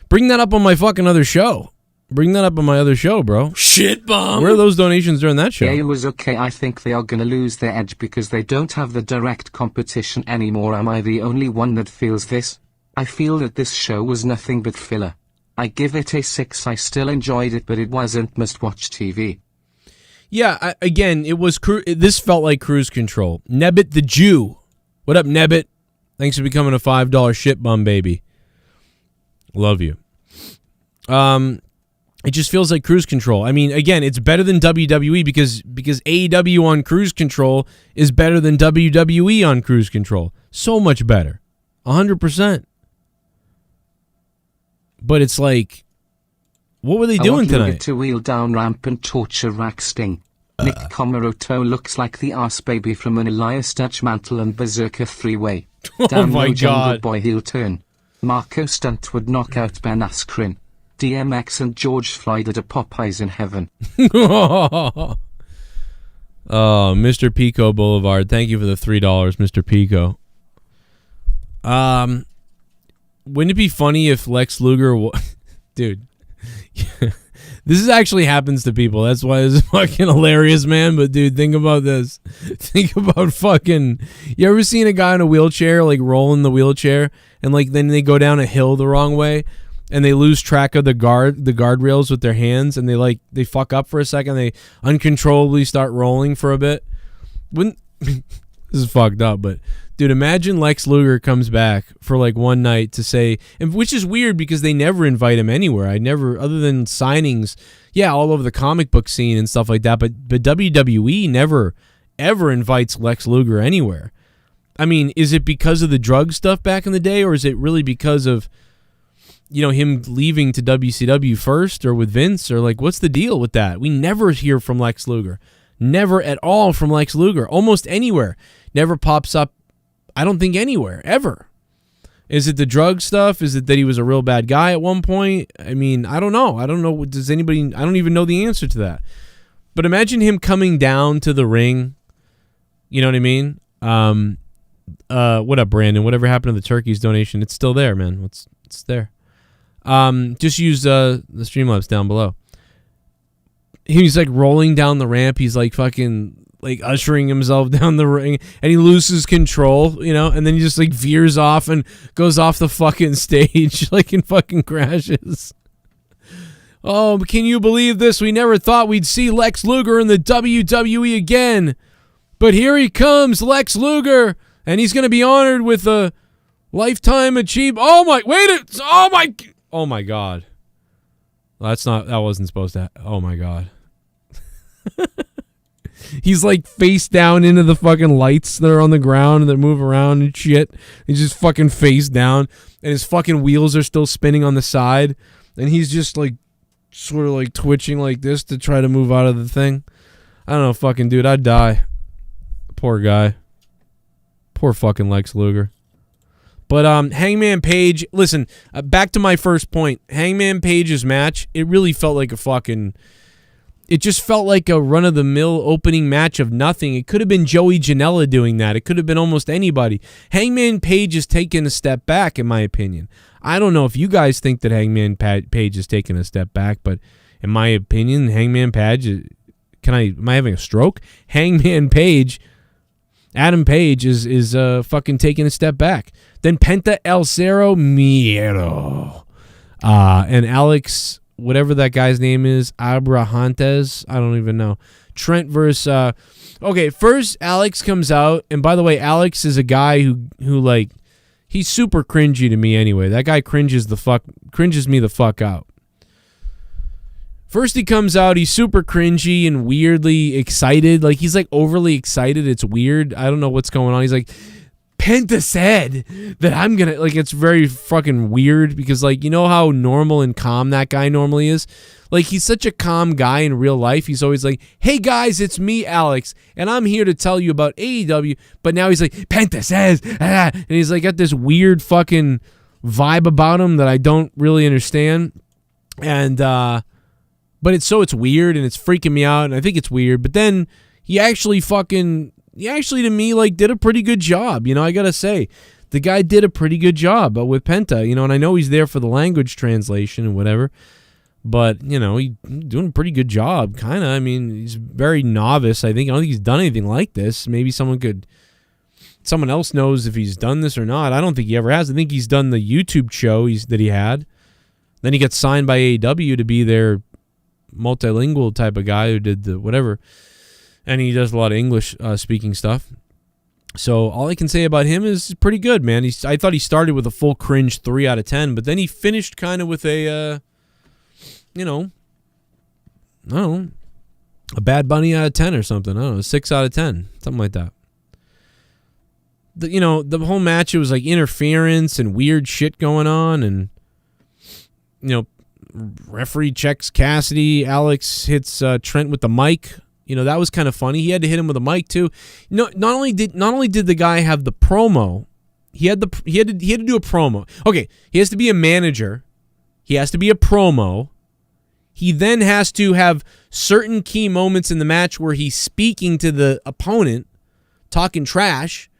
S3: Bring that up on my fucking other show. Bring that up on my other show, bro. Shit bomb. Where are those donations during that show?
S5: Yeah, it was okay. I think they are gonna lose their edge because they don't have the direct competition anymore. Am I the only one that feels this? I feel that this show was nothing but filler. I give it a 6. I still enjoyed it, but it wasn't must-watch TV.
S3: Yeah, again, it was. This felt like cruise control. Nebbit the Jew. What up, Nebbit? Thanks for becoming a $5 shit bum, baby. Love you. It just feels like cruise control. I mean, again, it's better than WWE because AEW on cruise control is better than WWE on cruise control. So much better. 100%. But it's like, what were they doing tonight?
S5: I want to wheel down ramp and torture rack Sting. Nick Comoroto looks like the ass baby from an Elias Dutch Mantle and Berserker 3-way.
S3: Oh my God.
S5: Jungle Boy heel turn. Marco Stunt would knock out Ben Askren. DMX and George Floyd at a Popeyes in heaven.
S3: Oh, Mr. Pico Boulevard. Thank you for the $3, Mr. Pico. Wouldn't it be funny if Lex Luger... Dude. This actually happens to people. That's why it's fucking hilarious, man. But, dude, think about this. Think about fucking... You ever seen a guy in a wheelchair, like, roll in the wheelchair, and, like, then they go down a hill the wrong way, and they lose track of the guardrails with their hands, and they fuck up for a second, they uncontrollably start rolling for a bit? This is fucked up, but dude, imagine Lex Luger comes back for like one night to say, and which is weird because they never invite him anywhere. Other than signings, yeah, all over the comic book scene and stuff like that, but WWE never ever invites Lex Luger anywhere. I mean, is it because of the drug stuff back in the day, or is it really because of, you know, him leaving to WCW first or with Vince, or like, what's the deal with that? We never hear from Lex Luger. Never at all from Lex Luger. Almost anywhere. Never pops up, I don't think, anywhere, ever. Is it the drug stuff? Is it that he was a real bad guy at one point? I mean, I don't know. I don't know. Does anybody... I don't even know the answer to that. But imagine him coming down to the ring. You know what I mean? What up, Brandon? Whatever happened to the turkeys donation? It's still there, man. It's there. Just use the Streamlabs down below. He's like rolling down the ramp. He's like fucking like ushering himself down the ring, and he loses control, you know, and then he just like veers off and goes off the fucking stage like and fucking crashes. Oh, can you believe this? We never thought we'd see Lex Luger in the WWE again. But here he comes, Lex Luger, and he's going to be honored with a lifetime achievement. Oh my, oh my God. That wasn't supposed to, oh my God. He's like face down into the fucking lights that are on the ground and that move around and shit. He's just fucking face down, and his fucking wheels are still spinning on the side, and he's just like sort of like twitching like this to try to move out of the thing. I don't know, fucking dude, I'd die. Poor guy. Poor fucking Lex Luger. But Hangman Page, listen, back to my first point. Hangman Page's match, it really felt like it just felt like a run-of-the-mill opening match of nothing. It could have been Joey Janela doing that. It could have been almost anybody. Hangman Page is taking a step back, in my opinion. I don't know if you guys think that Hangman Page is taking a step back, but in my opinion, Hangman Page, am I having a stroke? Hangman Page, Adam Page is fucking taking a step back. Then Penta El Cero Miedo. And Alex, whatever that guy's name is, Abrahantes, I don't even know. Trent versus okay, first Alex comes out, and by the way, Alex is a guy who like, he's super cringy to me anyway. That guy cringes me the fuck out. First he comes out, he's super cringy and weirdly excited. Like, he's like overly excited. It's weird. I don't know what's going on. He's like, Penta said that I'm gonna, like, it's very fucking weird because, like, you know how normal and calm that guy normally is? Like, he's such a calm guy in real life. He's always like, hey guys, it's me, Alex, and I'm here to tell you about AEW. But now he's like, Penta says, and he's like got this weird fucking vibe about him that I don't really understand. And but it's weird and it's freaking me out, and I think it's weird. But then he actually to me, like, did a pretty good job. You know, I gotta say, the guy did a pretty good job with Penta, you know, and I know he's there for the language translation and whatever, but, you know, he's doing a pretty good job, kind of. I mean, he's very novice, I think. I don't think he's done anything like this. Maybe someone else knows if he's done this or not. I don't think he ever has. I think he's done the YouTube show that he had. Then he got signed by AEW to be their multilingual type of guy who did the whatever. And he does a lot of English speaking stuff. So all I can say about him is pretty good, man. I thought he started with a full cringe 3 out of 10, but then he finished kind of with a, you know, I don't know, a Bad Bunny out of 10 or something. I don't know, 6 out of 10, something like that. The whole match, it was like interference and weird shit going on, and, you know, referee checks Cassidy. Alex hits Trent with the mic. You know, that was kind of funny. He had to hit him with a mic too. No, not only did the guy have the promo, he had to do a promo. Okay, he has to be a manager. He has to be a promo. He then has to have certain key moments in the match where he's speaking to the opponent, talking trash.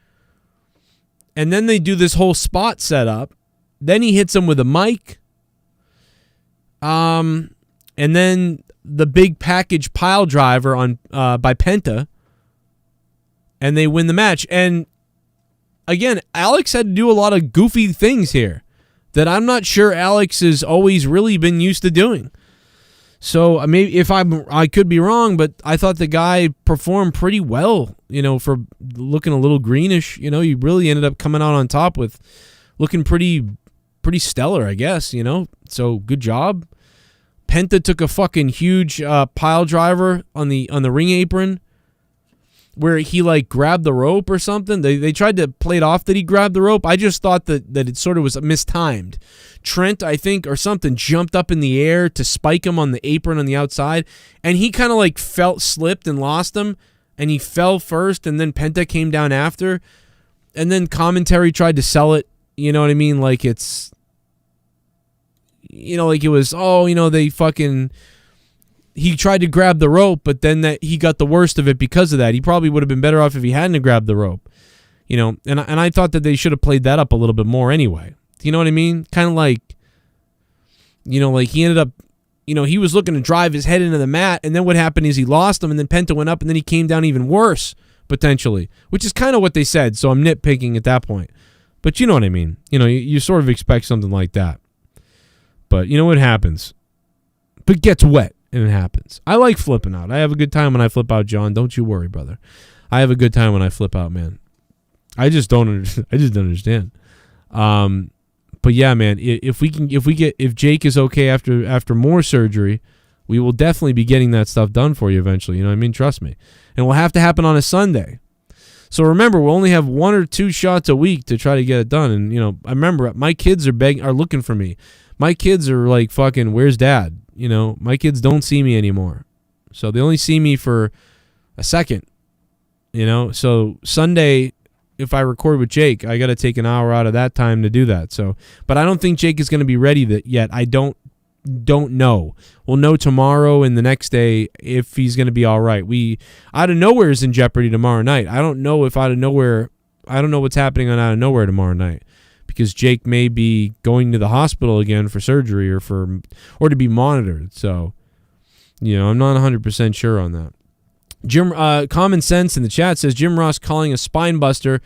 S3: And then they do this whole spot setup. Then he hits him with a mic. And then the big package pile driver on by Penta, and they win the match. And again, Alex had to do a lot of goofy things here that I'm not sure Alex has always really been used to doing. So maybe I could be wrong, but I thought the guy performed pretty well, you know, for looking a little greenish. You know, he really ended up coming out on top with looking pretty stellar, I guess, you know. So good job. Penta took a fucking huge pile driver on the ring apron. where he like grabbed the rope or something. They tried to play it off that he grabbed the rope. I just thought that it sort of was mistimed. Trent, I think, or something, jumped up in the air to spike him on the apron on the outside, and he kind of like slipped and lost him, and he fell first, and then Penta came down after, and then commentary tried to sell it, you know what I mean? Like it's, you know, like it was, they fucking, he tried to grab the rope, but then that he got the worst of it because of that. He probably would have been better off if he hadn't grabbed the rope, you know, and I thought that they should have played that up a little bit more anyway. You know what I mean? Kind of like, you know, like he ended up, you know, he was looking to drive his head into the mat, and then what happened is he lost him, and then Penta went up, and then he came down even worse, potentially, which is kind of what they said, so I'm nitpicking at that point. But you know what I mean. You know, you sort of expect something like that. But you know what happens? But gets wet, and it happens. I like flipping out. I have a good time when I flip out, John. Don't you worry, brother. I have a good time when I flip out, man. I just don't understand. But yeah, man, if Jake is okay after more surgery, we will definitely be getting that stuff done for you eventually. You know what I mean? Trust me. And it will have to happen on a Sunday. So remember, we'll only have 1 or 2 shots a week to try to get it done. And you know, I remember my kids are looking for me. My kids are like, fucking, where's dad? You know, my kids don't see me anymore. So they only see me for a second. You know, so Sunday, if I record with Jake, I got to take an hour out of that time to do that. So, but I don't think Jake is going to be ready yet. I don't know. We'll know tomorrow and the next day if he's going to be all right. Out of Nowhere is in jeopardy tomorrow night. I don't know if Out of Nowhere, I don't know what's happening on Out of Nowhere tomorrow night, because Jake may be going to the hospital again for surgery or to be monitored. So, you know, I'm not 100% sure on that. Jim Common Sense in the chat says Jim Ross calling a spine buster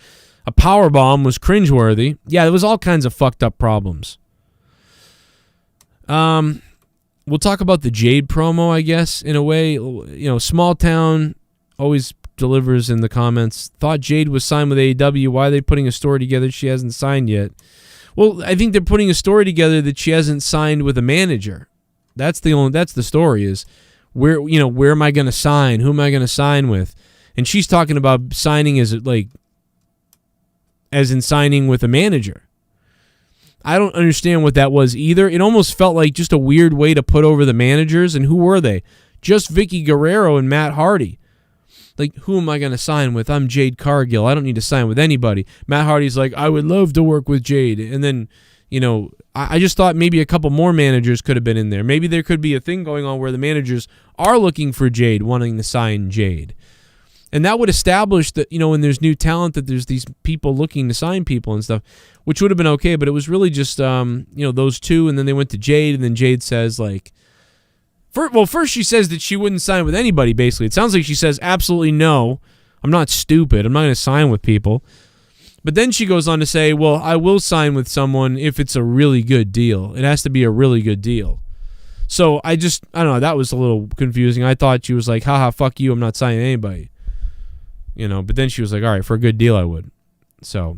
S3: a power bomb was cringeworthy. Yeah, there was all kinds of fucked up problems. We'll talk about the Jade promo, I guess, in a way. You know, Small Town always delivers in the comments. Thought Jade was signed with AEW. Why are they putting a story together she hasn't signed yet? Well, I think they're putting a story together that she hasn't signed with a manager. That's the story is where am I going to sign? Who am I going to sign with? And she's talking about signing as in signing with a manager. I don't understand what that was either. It almost felt like just a weird way to put over the managers. And who were they? Just Vicky Guerrero and Matt Hardy. Like, who am I going to sign with? I'm Jade Cargill. I don't need to sign with anybody. Matt Hardy's like, I would love to work with Jade. And then, you know, I just thought maybe a couple more managers could have been in there. Maybe there could be a thing going on where the managers are looking for Jade, wanting to sign Jade. And that would establish that, you know, when there's new talent, that there's these people looking to sign people and stuff, which would have been okay. But it was really just, those two. And then they went to Jade, and then Jade says, like, first she says that she wouldn't sign with anybody, basically. It sounds like she says, absolutely no. I'm not stupid. I'm not going to sign with people. But then she goes on to say, well, I will sign with someone if it's a really good deal. It has to be a really good deal. So I don't know. That was a little confusing. I thought she was like, haha, fuck you. I'm not signing anybody. You know, but then she was like, all right, for a good deal, I would. So,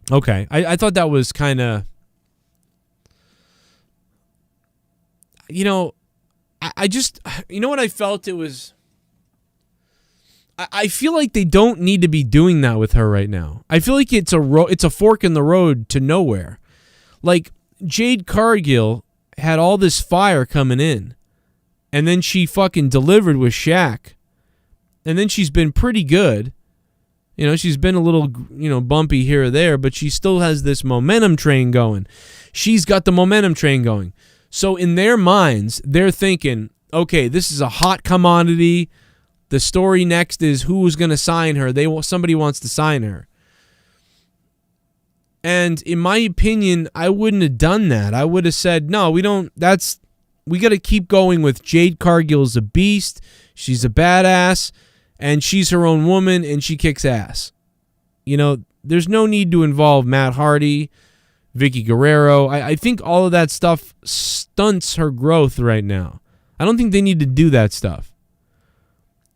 S3: okay. I thought that was kind of, you know, I just, you know what I felt? It was, I feel like they don't need to be doing that with her right now. I feel like it's a fork in the road to nowhere. Like, Jade Cargill had all this fire coming in, and then she fucking delivered with Shaq. And then she's been pretty good. You know, she's been a little, you know, bumpy here or there, but she still has this momentum train going. She's got the momentum train going. So in their minds, they're thinking, okay, this is a hot commodity. The story next is who's going to sign her. Somebody wants to sign her. And in my opinion, I wouldn't have done that. I would have said, no, we don't. We got to keep going with Jade Cargill's a beast. She's a badass. And she's her own woman, and she kicks ass. You know, there's no need to involve Matt Hardy, Vicky Guerrero. I think all of that stuff stunts her growth right now. I don't think they need to do that stuff.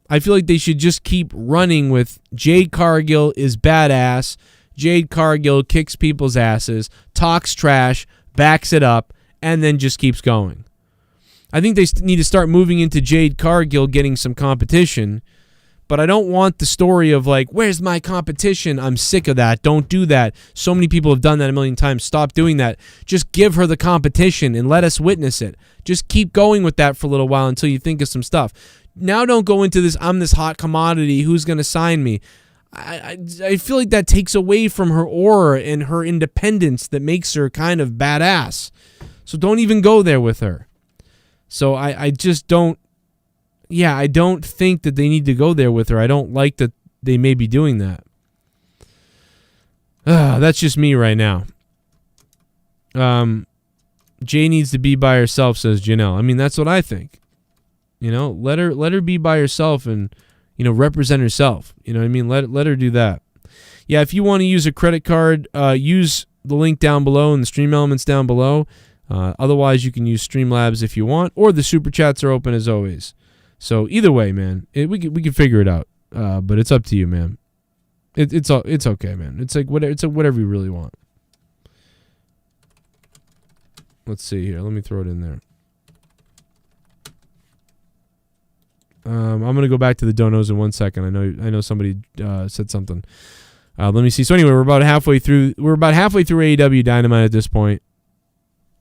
S3: I feel like they should just keep running with Jade Cargill is badass. Jade Cargill kicks people's asses, talks trash, backs it up, and then just keeps going. I think they need to start moving into Jade Cargill getting some competition. But I don't want the story of like, where's my competition? I'm sick of that. Don't do that. So many people have done that a million times. Stop doing that. Just give her the competition and let us witness it. Just keep going with that for a little while until you think of some stuff. Now don't go into this, I'm this hot commodity. Who's going to sign me? I feel like that takes away from her aura and her independence that makes her kind of badass. So don't even go there with her. So I just don't. Yeah, I don't think that they need to go there with her. I don't like that they may be doing that. That's just me right now. Jay needs to be by herself, says Janelle. I mean, that's what I think. You know, let her be by herself and, you know, represent herself. You know what I mean? Let her do that. Yeah, if you want to use a credit card, use the link down below and the stream elements down below. Otherwise, you can use Streamlabs if you want, or the super chats are open as always. So either way, man, we can figure it out. But it's up to you, man. It's okay, man. It's like whatever you really want. Let's see here. Let me throw it in there. I'm gonna go back to the donos in 1 second. I know somebody said something. Let me see. So anyway, we're about halfway through AEW Dynamite at this point,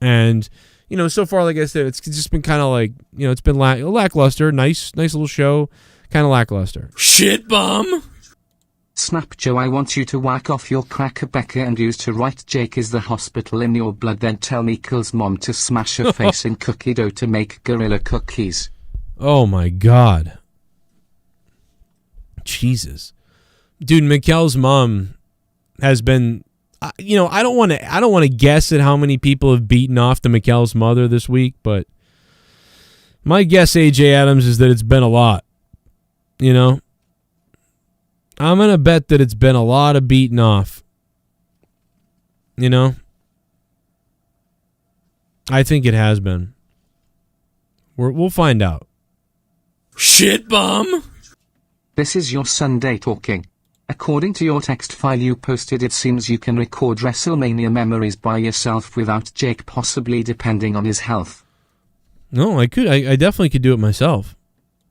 S3: and you know, so far, like I said, it's just been kind of like, you know, it's been lackluster. Nice little show, kind of lackluster.
S2: Shit bum.
S5: Snap Joe, I want you to whack off your cracker Becca and use to write Jake is the hospital in your blood, then tell Mikkel's mom to smash her face in cookie dough to make gorilla cookies.
S3: Oh my God. Jesus. Dude, Mikkel's mom has been, you know, I don't want to guess at how many people have beaten off the Mikkel's mother this week, but my guess, AJ Adams, is that it's been a lot. You know? I'm going to bet that it's been a lot of beating off. You know? I think it has been. We'll find out.
S2: Shit bum.
S5: This is your Sunday talking. According to your text file you posted, it seems you can record WrestleMania memories by yourself without Jake possibly depending on his health.
S3: No, I could. I definitely could do it myself.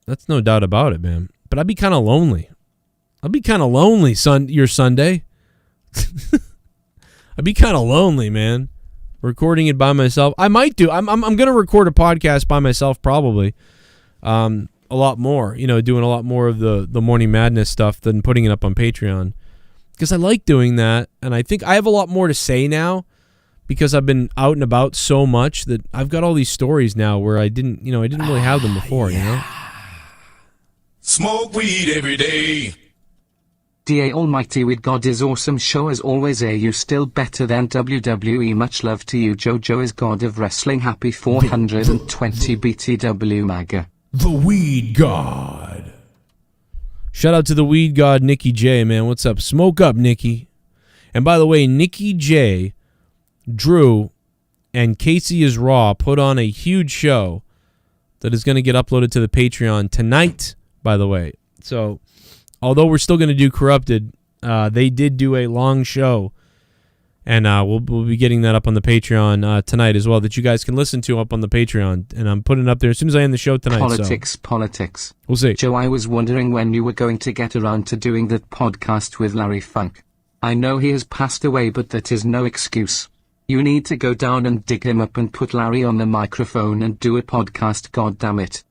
S3: That's no doubt about it, man. But I'd be kind of lonely. Your Sunday. I'd be kind of lonely, man. Recording it by myself. I might do. I'm gonna record a podcast by myself probably. A lot more, you know, doing a lot more of the Morning Madness stuff than putting it up on Patreon, because I like doing that, and I think I have a lot more to say now because I've been out and about so much that I've got all these stories now where I didn't really have them before, you know.
S6: Smoke weed every day.
S5: DA Almighty with God is awesome show as always. Are you still better than WWE? Much love to you. JoJo is God of Wrestling. Happy 420 BTW MAGA.
S3: The Weed God. Shout out to the Weed God, Nikki J, man. What's up? Smoke up, Nikki. And by the way, Nikki J, Drew, and Casey is Raw put on a huge show that is going to get uploaded to the Patreon tonight, by the way. So, although we're still going to do Corrupted, they did do a long show. And we'll be getting that up on the Patreon tonight as well, that you guys can listen to up on the Patreon. And I'm putting it up there as soon as I end the show tonight.
S5: Politics.
S3: We'll see.
S5: Joe, I was wondering when you were going to get around to doing that podcast with Larry Funk. I know he has passed away, but that is no excuse. You need to go down and dig him up and put Larry on the microphone and do a podcast, goddammit.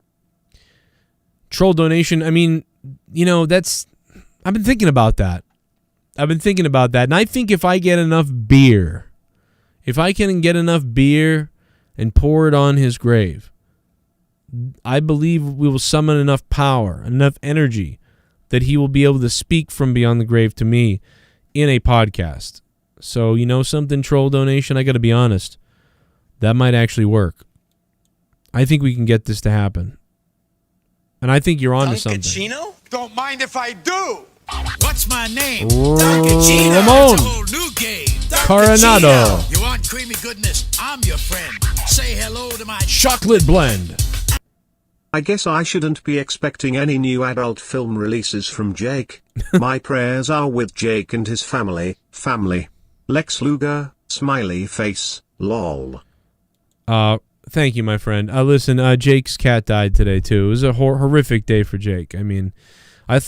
S3: Troll donation, I mean, you know, I've been thinking about that. And I think if I get enough beer, if I can get enough beer and pour it on his grave, I believe we will summon enough power, enough energy, that he will be able to speak from beyond the grave to me in a podcast. So, you know something, troll donation, I got to be honest, that might actually work. I think we can get this to happen. And I think you're onto something.
S6: Duncachino? Don't mind if I do. What's my name?
S3: Duncachino.
S6: Ramon. It's a whole new game.
S3: Coronado.
S6: You want creamy goodness? I'm your friend. Say hello to my
S3: chocolate blend.
S7: I guess I shouldn't be expecting any new adult film releases from Jake. My prayers are with Jake and his family. Lex Luger, smiley face, lol.
S3: Thank you, my friend. Listen, Jake's cat died today, too. It was a horrific day for Jake. I mean,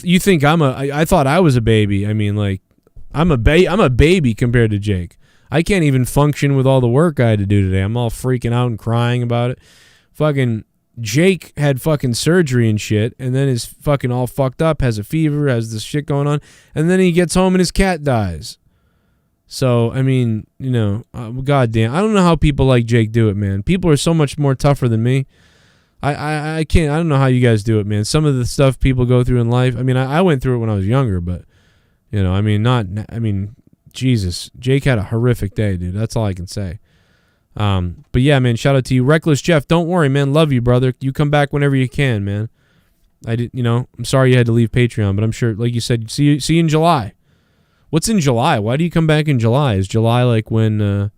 S3: You think I thought I was a baby. I mean, like, I'm a baby compared to Jake. I can't even function with all the work I had to do today. I'm all freaking out and crying about it. Fucking Jake had fucking surgery and shit, and then is fucking all fucked up, has a fever, has this shit going on, and then he gets home and his cat dies. So, I mean, you know, goddamn, I don't know how people like Jake do it, man. People are so much more tougher than me. I can't, I don't know how you guys do it, man. Some of the stuff people go through in life, I mean, I went through it when I was younger, but, you know, I mean, Jesus, Jake had a horrific day, dude. That's all I can say. But yeah, man, shout out to you. Reckless Jeff, don't worry, man. Love you, brother. You come back whenever you can, man. I'm sorry you had to leave Patreon, but I'm sure, like you said, see you in July. What's in July? Why do you come back in July? Is July like when the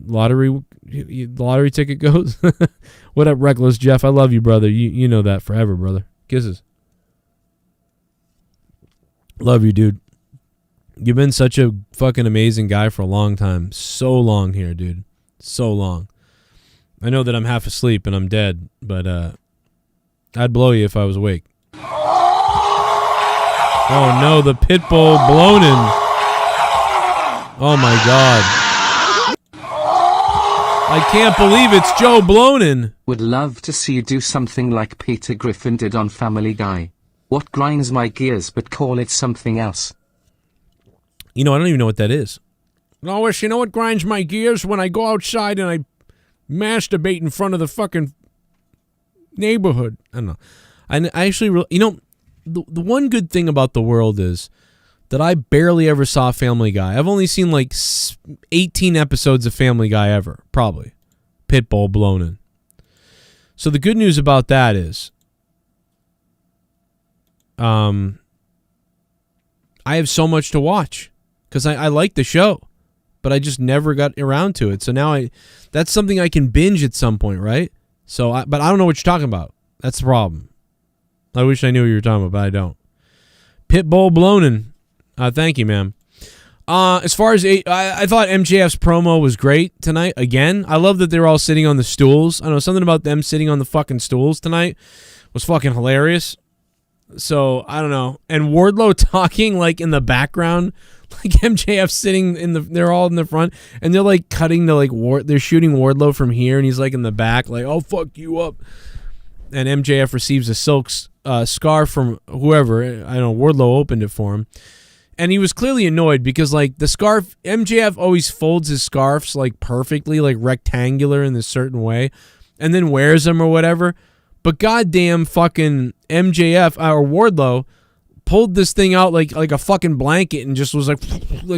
S3: lottery ticket goes? What up, Reckless Jeff? I love you, brother. You know that forever, brother. Kisses. Love you, dude. You've been such a fucking amazing guy for a long time. So long here, dude. So long. I know that I'm half asleep and I'm dead, but I'd blow you if I was awake. Oh no, the pit bull blown in. Oh my god. I can't believe it's Joe Blonin.
S5: Would love to see you do something like Peter Griffin did on Family Guy. What grinds my gears, but call it something else.
S3: You know, I don't even know what that is. Lois, you know what grinds my gears? When I go outside and I masturbate in front of the fucking neighborhood. I don't know. I actually, you know, the one good thing about the world is that I barely ever saw Family Guy. I've only seen like 18 episodes of Family Guy ever, probably. Pitbull blown in. So the good news about that is, I have so much to watch because I like the show, but I just never got around to it. So now that's something I can binge at some point, right? So, but I don't know what you're talking about. That's the problem. I wish I knew what you were talking about, but I don't. Pitbull Blonin. Thank you, ma'am. As far as I thought MJF's promo was great tonight. Again, I love that they're all sitting on the stools. I don't know, something about them sitting on the fucking stools tonight was fucking hilarious. So, I don't know. And Wardlow talking like in the background, like MJF sitting they're all in the front, and they're like cutting to like they're shooting Wardlow from here, and he's like in the back, like, "I'll fuck you up." And MJF receives a silk scarf from whoever. I don't know, Wardlow opened it for him. And he was clearly annoyed because, like, the scarf, MJF always folds his scarves, like, perfectly, like, rectangular in this certain way, and then wears them or whatever. But goddamn fucking MJF, or Wardlow, pulled this thing out like a fucking blanket and just was like,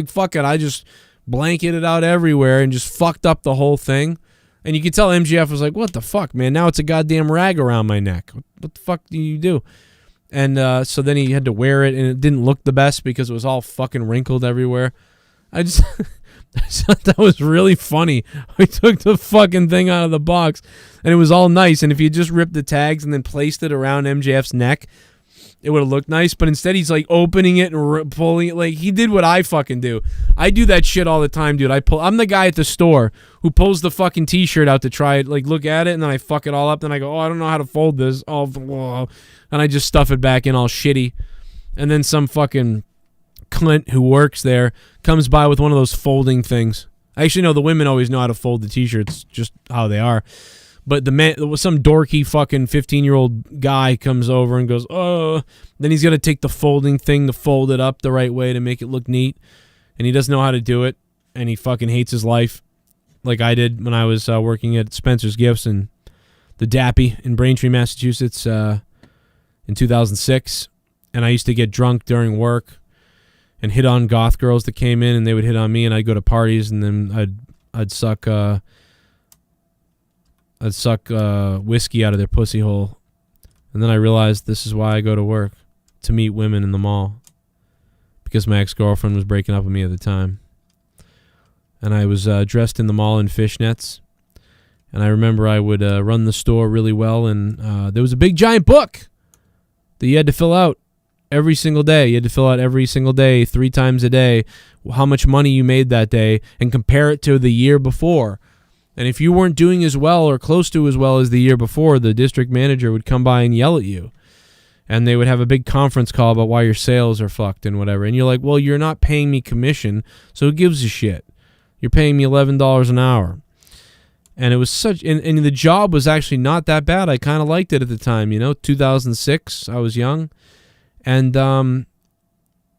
S3: fuck it, I just blanketed out everywhere and just fucked up the whole thing. And you could tell MJF was like, what the fuck, man? Now it's a goddamn rag around my neck. What the fuck do you do? And so then he had to wear it, and it didn't look the best because it was all fucking wrinkled everywhere. I just thought that was really funny. I took the fucking thing out of the box, and it was all nice. And if you just ripped the tags and then placed it around MJF's neck, it would have looked nice. But instead, he's like opening it and pulling it. Like, he did what I fucking do. I do that shit all the time, dude. I'm the guy at the store who pulls the fucking T-shirt out to try it, like look at it, and then I fuck it all up. Then I go, oh, I don't know how to fold this. Oh, and I just stuff it back in all shitty. And then some fucking Clint who works there comes by with one of those folding things. Actually, no, the women always know how to fold the T-shirts, just how they are. But the man, some dorky fucking 15-year-old guy comes over and goes, oh. Then he's got to take the folding thing to fold it up the right way to make it look neat. And he doesn't know how to do it. And he fucking hates his life like I did when I was working at Spencer's Gifts in the Dappy in Braintree, Massachusetts in 2006. And I used to get drunk during work and hit on goth girls that came in, and they would hit on me, and I'd go to parties, and then I'd suck whiskey out of their pussy hole. And then I realized this is why I go to work, to meet women in the mall, because my ex-girlfriend was breaking up with me at the time. And I was dressed in the mall in fishnets, and I remember I would run the store really well, and there was a big giant book that you had to fill out every single day. You had to fill out every single day, 3 times a day, how much money you made that day, and compare it to the year before. And if you weren't doing as well or close to as well as the year before, the district manager would come by and yell at you. and they would have a big conference call about why your sales are fucked and whatever. And you're like, well, you're not paying me commission, so who gives a shit? You're paying me $11 an hour. And it was such, and the job was actually not that bad. I kind of liked it at the time, 2006. I was young. And,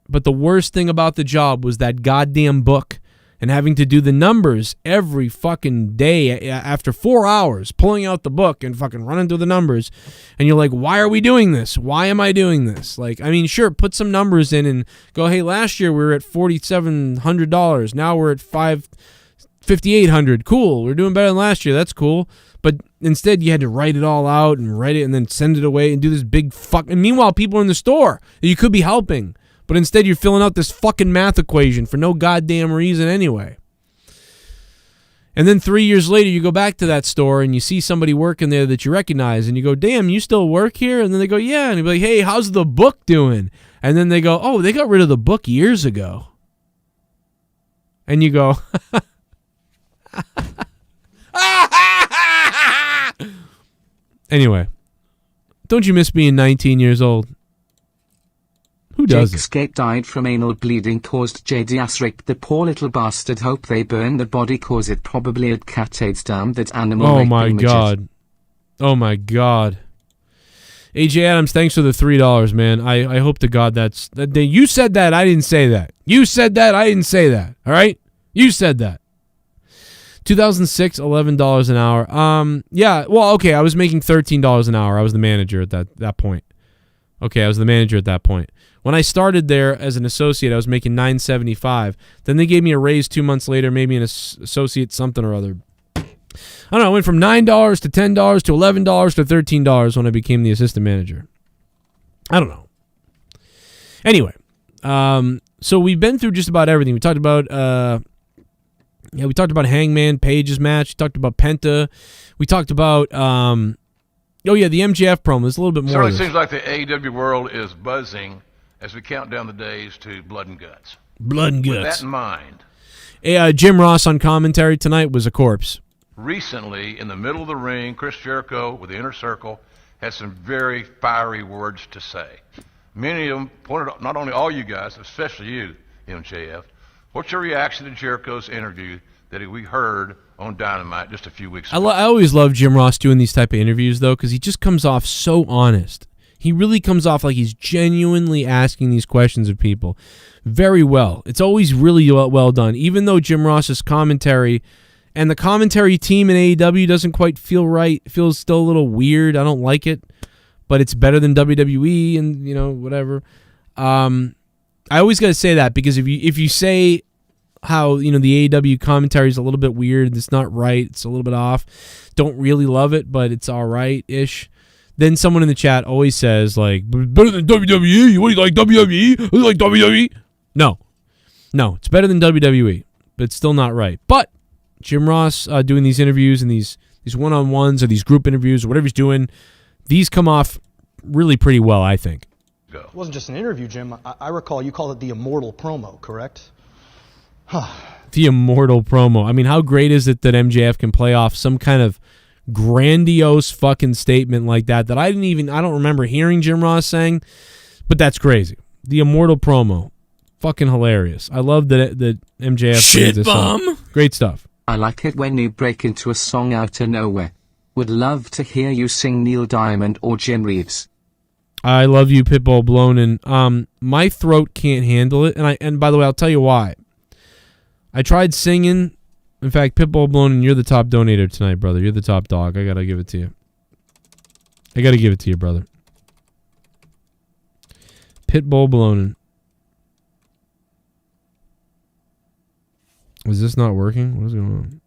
S3: but the worst thing about the job was that goddamn book and having to do the numbers every fucking day after 4 hours, pulling out the book and fucking running through the numbers. And you're like, why are we doing this? Why am I doing this? Like, I mean, sure, put some numbers in and go, hey, last year we were at $4,700. Now we're at $5,800. Cool. We're doing better than last year. That's cool. But instead you had to write it all out and write it and then send it away and do this big fuck. And meanwhile, people are in the store that you could be helping. But instead you're filling out this fucking math equation for no goddamn reason anyway. And then 3 years later, you go back to that store and you see somebody working there that you recognize. And you go, damn, you still work here? And then they go, yeah. And you're like, hey, how's the book doing? And then they go, oh, they got rid of the book years ago. And you go, anyway, don't you miss being 19 years old? Who doesn't?
S5: Jake's Skate died from anal bleeding caused JDS raped the poor little bastard. Hope they burn the body cause it probably had cat AIDS. Damn that animal.
S3: Oh my god. Oh my god. AJ Adams, thanks for the $3, man. I hope to God that's... You said that, I didn't say that. You said that, I didn't say that. All right? You said that. 2006, $11 an hour. Yeah, well, okay, I was making $13 an hour. I was the manager at that point. Okay, I was the manager at that point. When I started there as an associate, I was making $9.75. Then they gave me a raise 2 months later, maybe an associate something or other. I don't know, I went from $9 to $10 to $11 to $13 when I became the assistant manager. I don't know. Anyway, so we've been through just about everything. We talked about Hangman Page's match. We talked about Penta. We talked about the MJF promo. There's a little bit more.
S8: Certainly seems like the AEW world is buzzing as we count down the days to Blood and Guts.
S3: Blood and Guts.
S8: With that in mind,
S3: Jim Ross on commentary tonight was a corpse.
S8: Recently, in the middle of the ring, Chris Jericho with the Inner Circle had some very fiery words to say. Many of them pointed out, not only all you guys, especially you, MJF. What's your reaction to Jericho's interview that we heard on Dynamite just a few weeks ago?
S3: I always love Jim Ross doing these type of interviews, though, because he just comes off so honest. He really comes off like he's genuinely asking these questions of people very well. It's always really well done, even though Jim Ross's commentary and the commentary team in AEW doesn't quite feel right. It feels still a little weird. I don't like it, but it's better than WWE and, whatever. I always got to say that because if you say how, the AEW commentary is a little bit weird, it's not right, it's a little bit off, don't really love it, but it's all right-ish, then someone in the chat always says, like, better than WWE? What do you like, WWE? What do you like, WWE? No, it's better than WWE, but it's still not right. But Jim Ross doing these interviews and these one-on-ones or these group interviews or whatever he's doing, these come off really pretty well, I think.
S9: It wasn't just an interview, Jim. I recall you called it the immortal promo, correct?
S3: The immortal promo. I mean, how great is it that MJF can play off some kind of grandiose fucking statement like that I don't remember hearing Jim Ross saying, but that's crazy. The immortal promo. Fucking hilarious. I love that MJF
S2: Shit
S3: this
S2: bomb.
S3: song. Great stuff.
S5: I like it when you break into a song out of nowhere. Would love to hear you sing Neil Diamond or Jim Reeves.
S3: I love you, Pitbull Blonin. My throat can't handle it, and by the way, I'll tell you why. I tried singing. In fact, Pitbull Blonin, you're the top donator tonight, brother. You're the top dog. I gotta give it to you. Brother. Pitbull Blonin. Is this not working? What is going on?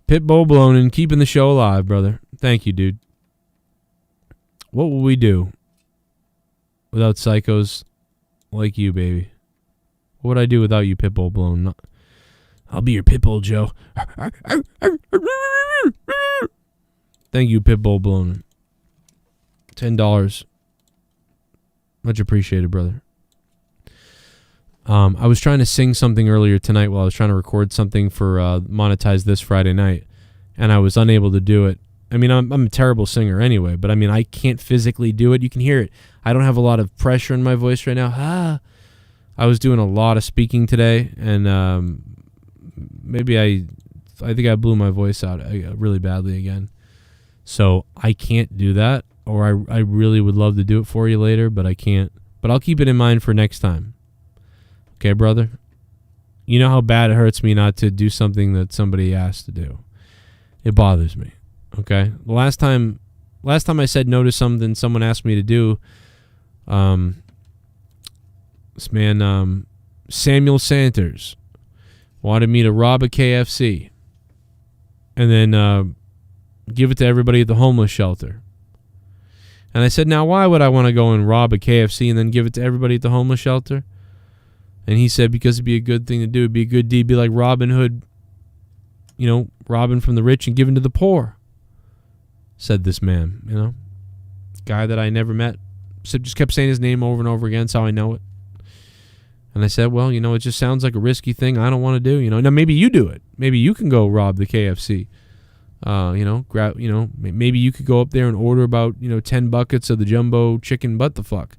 S3: Pitbull Blonin, keeping the show alive, brother. Thank you, dude. What will we do without psychos like you, baby? What would I do without you, Pitbull Blonin? I'll be your Pitbull, Joe. Thank you, Pitbull Blonin. $10. Much appreciated, brother. I was trying to sing something earlier tonight while I was trying to record something for Monetize This Friday night, and I was unable to do it. I mean, I'm a terrible singer anyway, but I mean, I can't physically do it. You can hear it. I don't have a lot of pressure in my voice right now. I was doing a lot of speaking today, and maybe I think I blew my voice out really badly again. So I can't do that, or I really would love to do it for you later, but I can't. But I'll keep it in mind for next time. Okay, brother? You know how bad it hurts me not to do something that somebody asked to do. It bothers me. Okay? The last time I said no to something someone asked me to do, this man, Samuel Santers, wanted me to rob a KFC and then give it to everybody at the homeless shelter. And I said, now why would I want to go and rob a KFC and then give it to everybody at the homeless shelter? And he said, because it'd be a good thing to do. It'd be a good deed. It'd be like Robin Hood, robbing from the rich and giving to the poor, said this man, guy that I never met. So just kept saying his name over and over again. That's how I know it. And I said, well, it just sounds like a risky thing I don't want to do. Now maybe you do it. Maybe you can go rob the KFC. Maybe you could go up there and order about, 10 buckets of the jumbo chicken butt the fuck.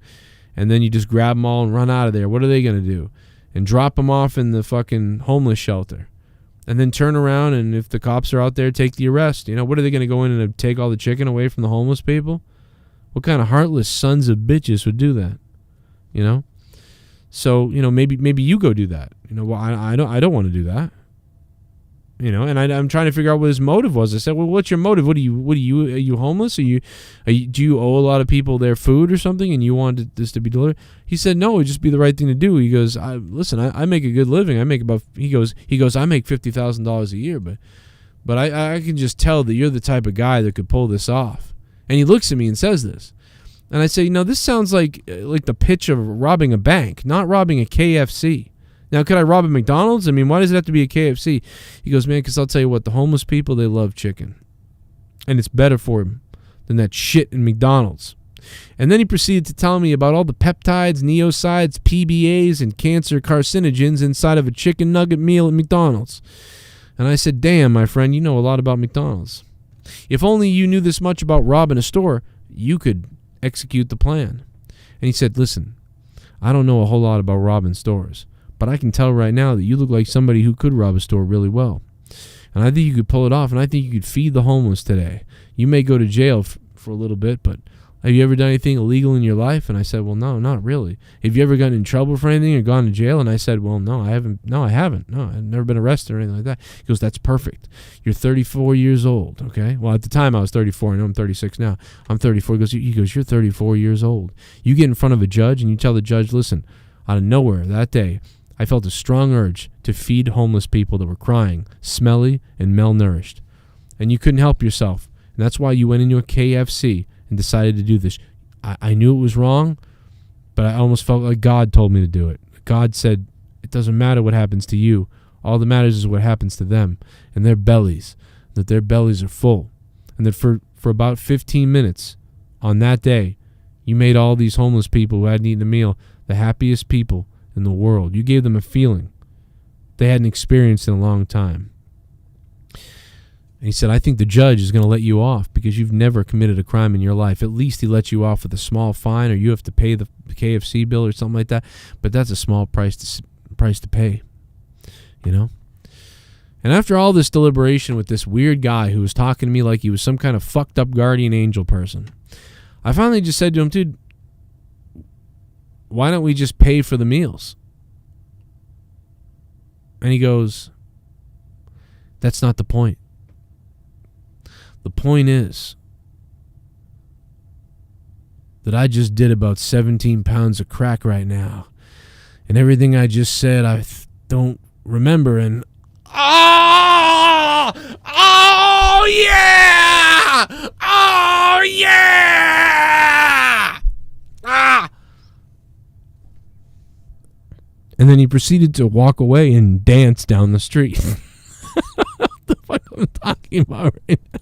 S3: And then you just grab them all and run out of there. What are they going to do? And drop them off in the fucking homeless shelter. And then turn around, and if the cops are out there, take the arrest. What are they going to go in and take all the chicken away from the homeless people? What kind of heartless sons of bitches would do that? So, maybe you go do that. Well, I don't want to do that. And I'm trying to figure out what his motive was. I said, well, what's your motive? Are you homeless? Do you owe a lot of people their food or something and you wanted this to be delivered? He said, no, it'd just be the right thing to do. He goes, I make a good living. I make about, he goes, I make $50,000 a year, but I can just tell that you're the type of guy that could pull this off. And he looks at me and says this. And I say, this sounds like the pitch of robbing a bank, not robbing a KFC. Now, could I rob a McDonald's? I mean, why does it have to be a KFC? He goes, man, because I'll tell you what, the homeless people, they love chicken. And it's better for them than that shit in McDonald's. And then he proceeded to tell me about all the peptides, neosides, PBAs, and cancer carcinogens inside of a chicken nugget meal at McDonald's. And I said, damn, my friend, you know a lot about McDonald's. If only you knew this much about robbing a store, you could execute the plan. And he said, listen, I don't know a whole lot about robbing stores, but I can tell right now that you look like somebody who could rob a store really well. And I think you could pull it off, and I think you could feed the homeless today. You may go to jail for a little bit, but have you ever done anything illegal in your life? And I said, well, no, not really. Have you ever gotten in trouble for anything or gone to jail? And I said, well, no, I haven't. No, I've never been arrested or anything like that. He goes, that's perfect. You're 34 years old, okay? Well, at the time I was 34. I know I'm 36 now. I'm 34. He goes, you're 34 years old. You get in front of a judge and you tell the judge, listen, out of nowhere that day, I felt a strong urge to feed homeless people that were crying, smelly, and malnourished. And you couldn't help yourself. And that's why you went into a KFC and decided to do this. I knew it was wrong, but I almost felt like God told me to do it. God said, it doesn't matter what happens to you. All that matters is what happens to them and their bellies, that their bellies are full. And that for about 15 minutes on that day, you made all these homeless people who hadn't eaten a meal the happiest people in the world. You gave them a feeling they hadn't experienced in a long time. And he said, I think the judge is going to let you off because you've never committed a crime in your life. At least he lets you off with a small fine, or you have to pay the KFC bill or something like that. But that's a small price to pay, And after all this deliberation with this weird guy who was talking to me like he was some kind of fucked up guardian angel person, I finally just said to him, dude, why don't we just pay for the meals? And he goes, that's not the point. The point is that I just did about 17 pounds of crack right now. And everything I just said, I don't remember. And oh yeah! Oh yeah! And then he proceeded to walk away and dance down the street. What the fuck am I talking about right now?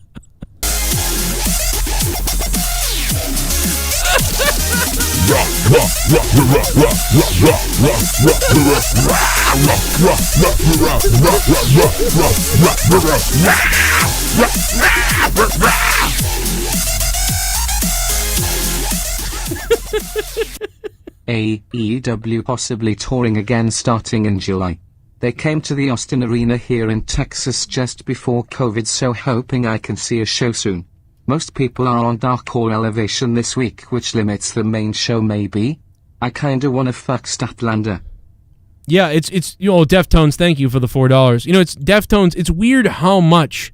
S5: AEW possibly touring again starting in July. They came to the Austin Arena here in Texas just before COVID, so hoping I can see a show soon. Most people are on Dark or Elevation this week, which limits the main show maybe. I kinda wanna fuck Statlander.
S3: Yeah, it's Deftones, thank you for the $4. It's Deftones. It's weird how much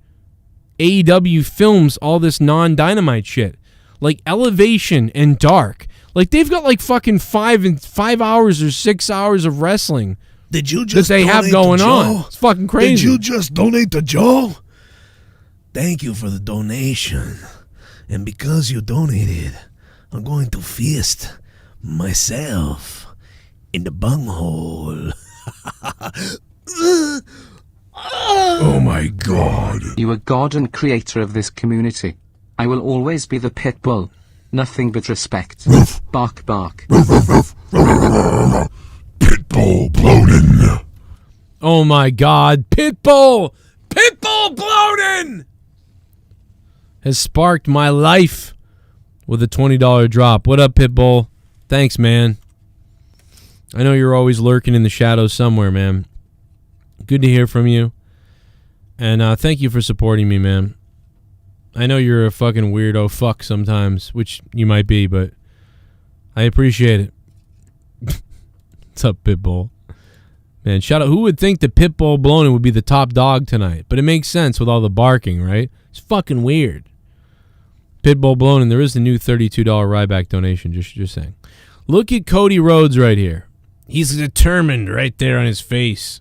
S3: AEW films all this non-Dynamite shit. Like Elevation and Dark. Like they've got like fucking 5 hours or 6 hours of wrestling.
S10: Did you just
S3: that they have going on? It's fucking crazy.
S10: Did you just donate to Joe? Thank you for the donation. And because you donated, I'm going to fist myself in the bunghole. Oh my God.
S5: You are God and creator of this community. I will always be the pit bull. Nothing but respect. Bark, bark.
S10: Pitbull Bloatin'.
S3: Oh my God, Pitbull Bloatin' has sparked my life with a $20 drop. What up, Pitbull? Thanks, man. I know you're always lurking in the shadows somewhere, man. Good to hear from you. And thank you for supporting me, man. I know you're a fucking weirdo fuck sometimes, which you might be, but I appreciate it. What's up, Pitbull? Man, shout out. Who would think that Pitbull Bloatin' would be the top dog tonight? But it makes sense with all the barking, right? It's fucking weird. Pitbull Bloatin', there is the new $32 Ryback donation, just saying. Look at Cody Rhodes right here. He's determined right there on his face.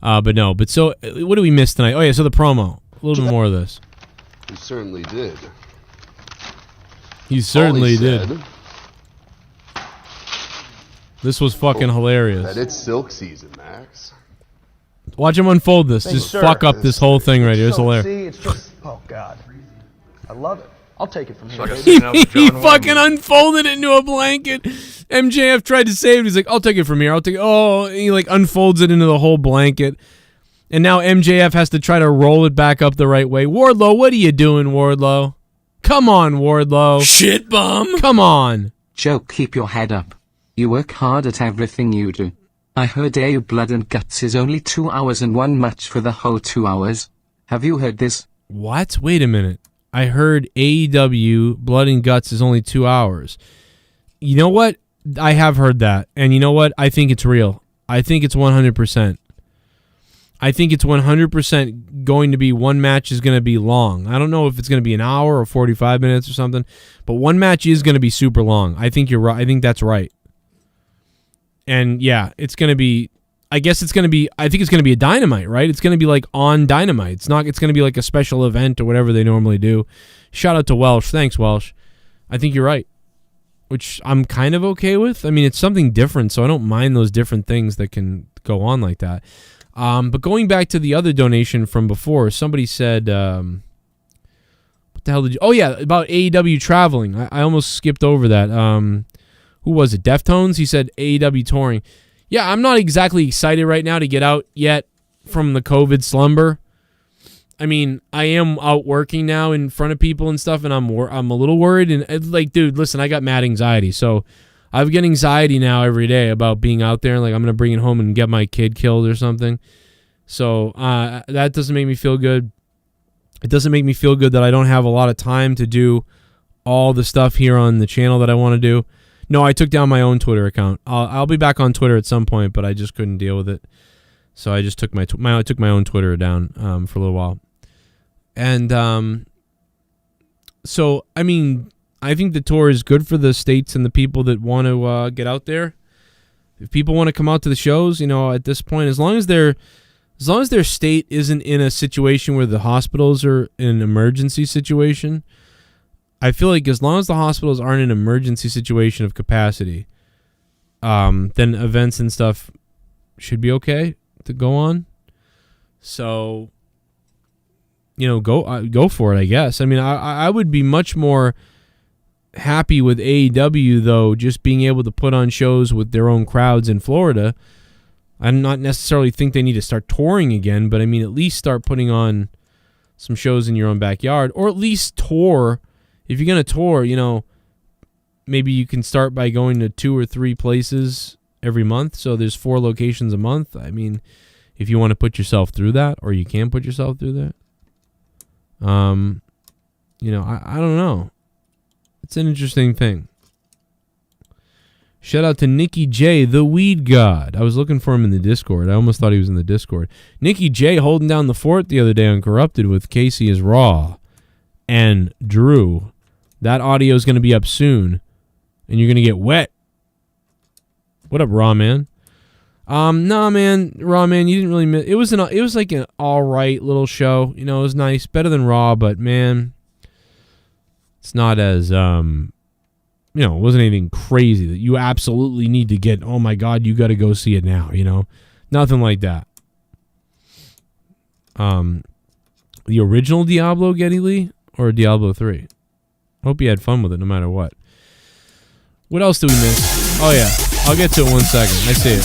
S3: But so, what do we miss tonight? Oh, yeah, so the promo. A little bit more of this.
S1: He certainly did.
S3: He certainly
S1: said,
S3: did. This was fucking hilarious.
S1: That it's silk season, Max.
S3: Watch him unfold this. Just fuck up this whole thing right here. It's hilarious.
S9: See, it's just, oh God. I love it. I'll take it from here.
S3: He fucking unfolded it into a blanket. MJF tried to save it. He's like, I'll take it from here. I'll take it. Oh, and he like unfolds it into the whole blanket. And now MJF has to try to roll it back up the right way. Wardlow, what are you doing, Wardlow? Come on, Wardlow.
S10: Shit bum.
S3: Come on.
S5: Joe, keep your head up. You work hard at everything you do. I heard AEW Blood and Guts is only 2 hours and one match for the whole 2 hours. Have you heard this?
S3: What? Wait a minute. I heard AEW Blood and Guts is only 2 hours. You know what? I have heard that. And you know what? I think it's real. I think it's 100%. I think it's 100% going to be one match is going to be long. I don't know if it's going to be an hour or 45 minutes or something, but one match is going to be super long. I think you're right. I think that's right. And yeah, it's going to be, I think it's going to be a Dynamite, right? It's going to be like on Dynamite. It's going to be like a special event or whatever they normally do. Shout out to Welsh. Thanks, Welsh. I think you're right, which I'm kind of okay with. I mean, it's something different, so I don't mind those different things that can go on like that. But going back to the other donation from before, somebody said, what the hell did you... Oh, yeah, about AEW traveling. I almost skipped over that. Who was it? Deftones? He said AEW touring. Yeah, I'm not exactly excited right now to get out yet from the COVID slumber. I mean, I am out working now in front of people and stuff, and I'm a little worried. And like, dude, listen, I got mad anxiety, so... I've got anxiety now every day about being out there. Like, I'm going to bring it home and get my kid killed or something. So that doesn't make me feel good. It doesn't make me feel good that I don't have a lot of time to do all the stuff here on the channel that I want to do. No, I took down my own Twitter account. I'll be back on Twitter at some point, but I just couldn't deal with it. So I just took my own Twitter down for a little while. And so, I mean... I think the tour is good for the states and the people that want to get out there. If people want to come out to the shows, you know, at this point, as long as their state isn't in a situation where the hospitals are in an emergency situation, I feel like as long as the hospitals aren't in an emergency situation of capacity, then events and stuff should be okay to go on. So, you know, go for it, I guess. I mean, I would be much more happy with AEW, though, just being able to put on shows with their own crowds in Florida. I not necessarily think they need to start touring again, but I mean, at least start putting on some shows in your own backyard, or at least tour. If you're going to tour, you know, maybe you can start by going to 2 or 3 places every month. So there's 4 locations a month. I mean, if you want to put yourself through that, or you can put yourself through that. You know, I don't know. It's an interesting thing. Shout out to Nikki J, the weed god. I was looking for him in the Discord. I almost thought he was in the Discord. Nikki J holding down the fort the other day on Corrupted with Casey is Raw and Drew. That audio is going to be up soon, and you're going to get wet. What up, Raw Man? No, man, Raw Man, you didn't really miss. It was like an all right little show. You know, it was nice, better than Raw, but man, it's not as you know, it wasn't anything crazy that you absolutely need to get. Oh my God, you got to go see it now. You know, nothing like that. The original Diablo, Geddy Lee, or Diablo 3? Hope you had fun with it, no matter what. What else do we miss? Oh yeah, I'll get to it 1 second. I see it.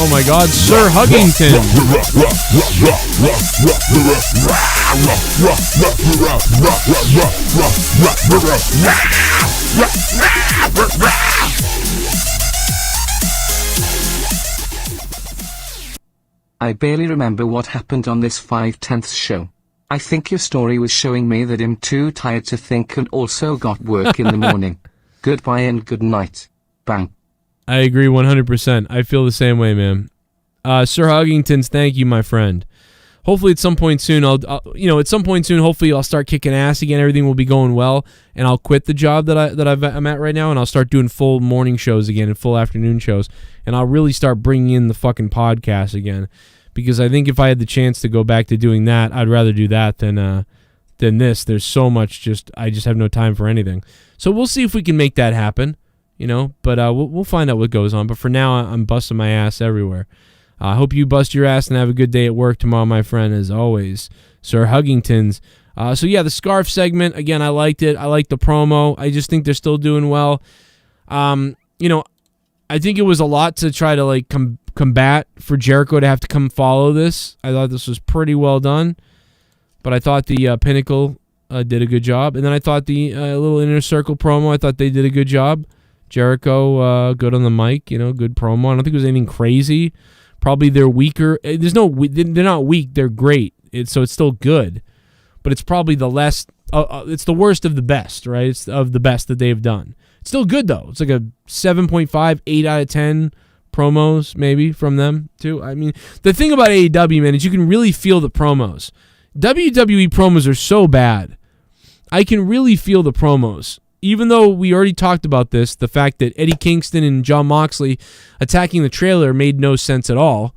S3: Oh my God, Sir Huggington.
S5: I barely remember what happened on this 5/10 show. I think your story was showing me that I'm too tired to think and also got work in the morning. Goodbye and good night. Bang.
S3: I agree 100%. I feel the same way, man. Sir Huggington's, thank you, my friend. Hopefully at some point soon, hopefully I'll start kicking ass again. Everything will be going well, and I'll quit the job that I'm at right now, and I'll start doing full morning shows again and full afternoon shows, and I'll really start bringing in the fucking podcast again, because I think if I had the chance to go back to doing that, I'd rather do that than this. There's so much I just have no time for anything. So we'll see if we can make that happen. You know, but we'll find out what goes on. But for now, I'm busting my ass everywhere. I hope you bust your ass and have a good day at work tomorrow, my friend, as always. Sir Huggington's. So, yeah, the scarf segment, again, I liked it. I liked the promo. I just think they're still doing well. You know, I think it was a lot to try to, like, combat for Jericho to have to come follow this. I thought this was pretty well done. But I thought the Pinnacle did a good job. And then I thought the little Inner Circle promo, I thought they did a good job. Jericho, good on the mic, you know, good promo. I don't think it was anything crazy. Probably they're weaker. They're not weak. They're great. So it's still good, but it's probably the less. It's the worst of the best, right? It's of the best that they've done. It's still good though. It's like a 7.5, 8 out of 10 promos maybe from them too. I mean, the thing about AEW, man, is you can really feel the promos. WWE promos are so bad. I can really feel the promos. Even though we already talked about this, the fact that Eddie Kingston and Jon Moxley attacking the trailer made no sense at all.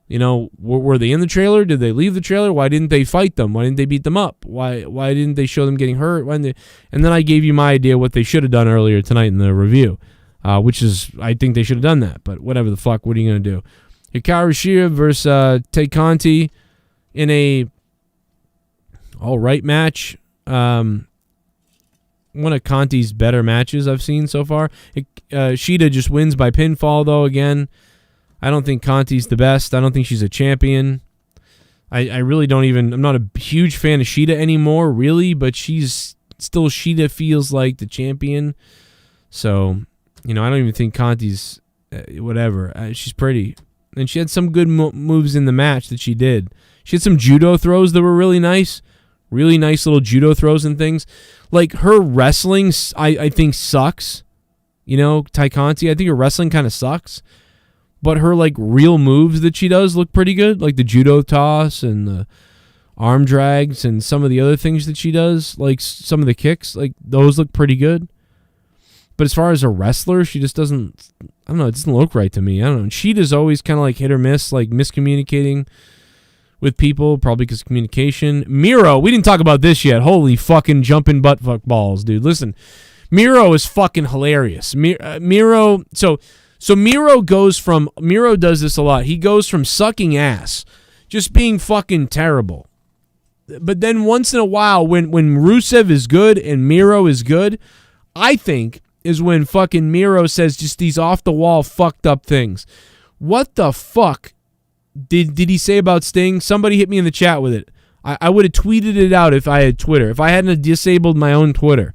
S3: You know, were they in the trailer? Did they leave the trailer? Why didn't they fight them? Why didn't they beat them up? Why didn't they show them getting hurt? And then I gave you my idea what they should have done earlier tonight in the review, which is I think they should have done that. But whatever the fuck, what are you going to do? Hikaru Shida versus Tay Conti in a all-right match. One of Conti's better matches I've seen so far. Shida just wins by pinfall, though, again. I don't think Conti's the best. I don't think she's a champion. I really don't even... I'm not a huge fan of Shida anymore, really, but she's still... Shida feels like the champion. So, you know, I don't even think Conti's... whatever. She's pretty. And she had some good moves in the match that she did. She had some judo throws that were really nice. Really nice little judo throws and things. Like, her wrestling, I think, sucks. You know, Tay Conti, I think her wrestling kind of sucks. But her, like, real moves that she does look pretty good. Like the judo toss and the arm drags and some of the other things that she does. Like, some of the kicks. Like, those look pretty good. But as far as a wrestler, she just doesn't... I don't know, it doesn't look right to me. I don't know. And Sheeta's always kind of, like, hit or miss. Like, miscommunicating with people, probably because of communication. Miro, we didn't talk about this yet. Holy fucking jumping butt fuck balls, dude. Listen, Miro is fucking hilarious. Miro, so Miro does this a lot. He goes from sucking ass, just being fucking terrible. But then once in a while, when Rusev is good and Miro is good, I think, is when fucking Miro says just these off-the-wall fucked up things. What the fuck did he say about Sting? Somebody hit me in the chat with it. I would have tweeted it out if I had Twitter. If I hadn't disabled my own Twitter.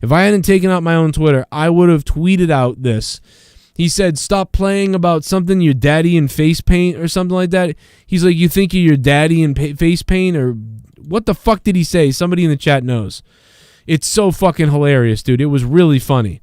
S3: If I hadn't taken out my own Twitter, I would have tweeted out this. He said, stop playing about something, your daddy in face paint or something like that. He's like, you think you're your daddy in face paint? Or what the fuck did he say? Somebody in the chat knows. It's so fucking hilarious, dude. It was really funny.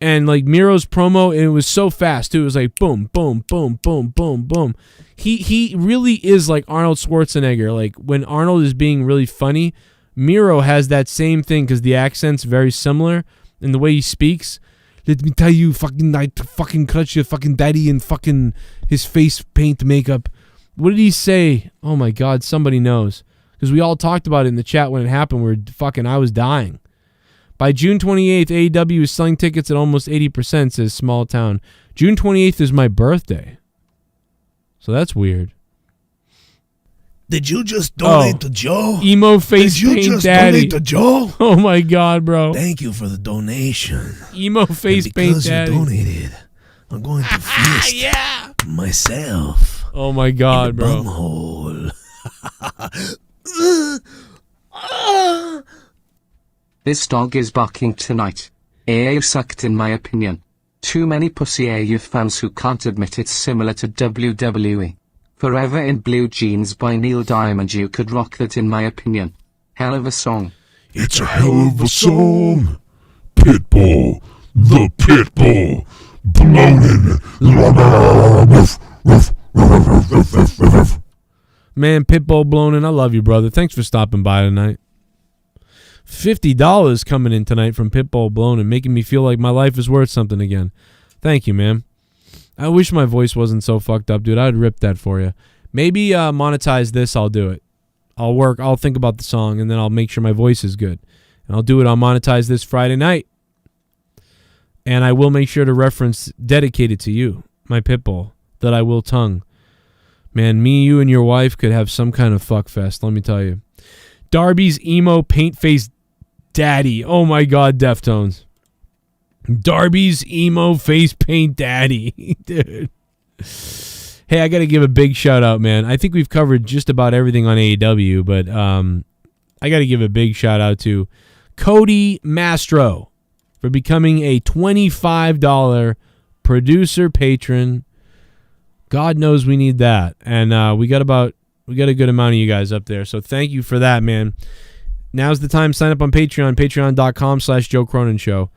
S3: And like Miro's promo, it was so fast, too. It was like boom, boom, boom, boom, boom, boom. He really is like Arnold Schwarzenegger. Like when Arnold is being really funny, Miro has that same thing because the accent's very similar in the way he speaks. Let me tell you, fucking, I fucking cut your fucking daddy in fucking his face paint makeup. What did he say? Oh my God, somebody knows. Because we all talked about it in the chat when it happened. I was dying. By June 28th, AEW is selling tickets at almost 80%, says Small Town. June 28th is my birthday. So that's weird.
S10: Did you just donate to Joe?
S3: Emo face
S10: paint daddy. Did you just donate to Joe?
S3: Oh my God, bro.
S10: Thank you for the donation.
S3: Emo face paint daddy.
S10: Because you donated, I'm going to feast myself.
S3: Oh my God,
S10: in the
S3: bro.
S10: Bumhole.
S5: This dog is barking tonight. AEW sucked in my opinion. Too many pussy AEW fans who can't admit it's similar to WWE. Forever in Blue Jeans by Neil Diamond, you could rock that in my opinion. Hell of a song.
S10: It's a hell of a song. Pitbull, the Pitbull, bloating.
S3: Man, Pitbull bloating, I love you, brother. Thanks for stopping by tonight. $50 coming in tonight from Pitbull bloating, making me feel like my life is worth something again. Thank you, man. I wish my voice wasn't so fucked up, dude. I'd rip that for you. Maybe monetize this, I'll do it. I'll think about the song, and then I'll make sure my voice is good. And I'll do it, I'll monetize this Friday night. And I will make sure to reference dedicated to you, my Pitbull, that I will tongue. Man, me, you, and your wife could have some kind of fuck fest, let me tell you. Darby's emo paint face daddy. Oh my God, Deftones. Darby's emo face paint daddy. Dude. Hey, I got to give a big shout out, man. I think we've covered just about everything on AEW, but I got to give a big shout out to Cody Mastro for becoming a $25 producer patron. God knows we need that. And we got a good amount of you guys up there. So thank you for that, man. Now's the time. Sign up on Patreon, patreon.com/Joe Cronin Show.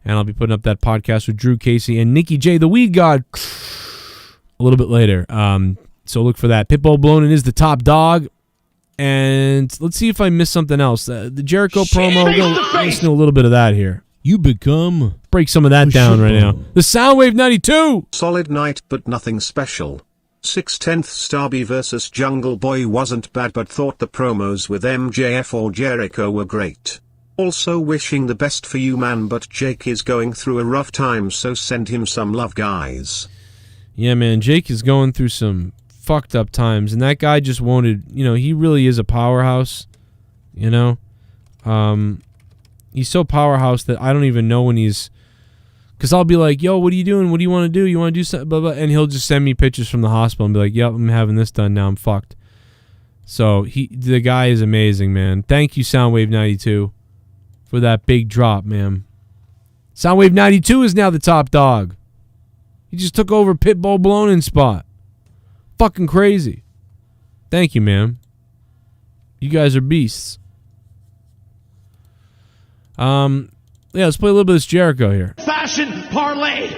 S3: And I'll be putting up that podcast with Drew Casey and Nikki J, the Weed God, a little bit later. So look for that. Pitbull Bloating is the top dog. And let's see if I missed something else. The Jericho promo, listen to a little bit of that here. You become... Break some of that down right now. The Soundwave 92.
S7: Solid night, but nothing special. 6/10 Starby vs. Jungle Boy wasn't bad, but thought the promos with MJF or Jericho were great. Also wishing the best for you, man, but Jake is going through a rough time, so send him some love, guys.
S3: Yeah, man, Jake is going through some fucked up times, and that guy just wanted, he really is a powerhouse, he's so powerhouse that I don't even know when he's, because I'll be like, yo, what are you doing? What do you want to do? You want to do something? Blah, blah. And he'll just send me pictures from the hospital and be like, yep, I'm having this done now. I'm fucked. So the guy is amazing, man. Thank you, Soundwave 92, for that big drop, man. Soundwave 92 is now the top dog. He just took over Pitbull Bloating spot. Fucking crazy. Thank you, man. You guys are beasts. Yeah, let's play a little bit of this Jericho here.
S11: Fashion parlay.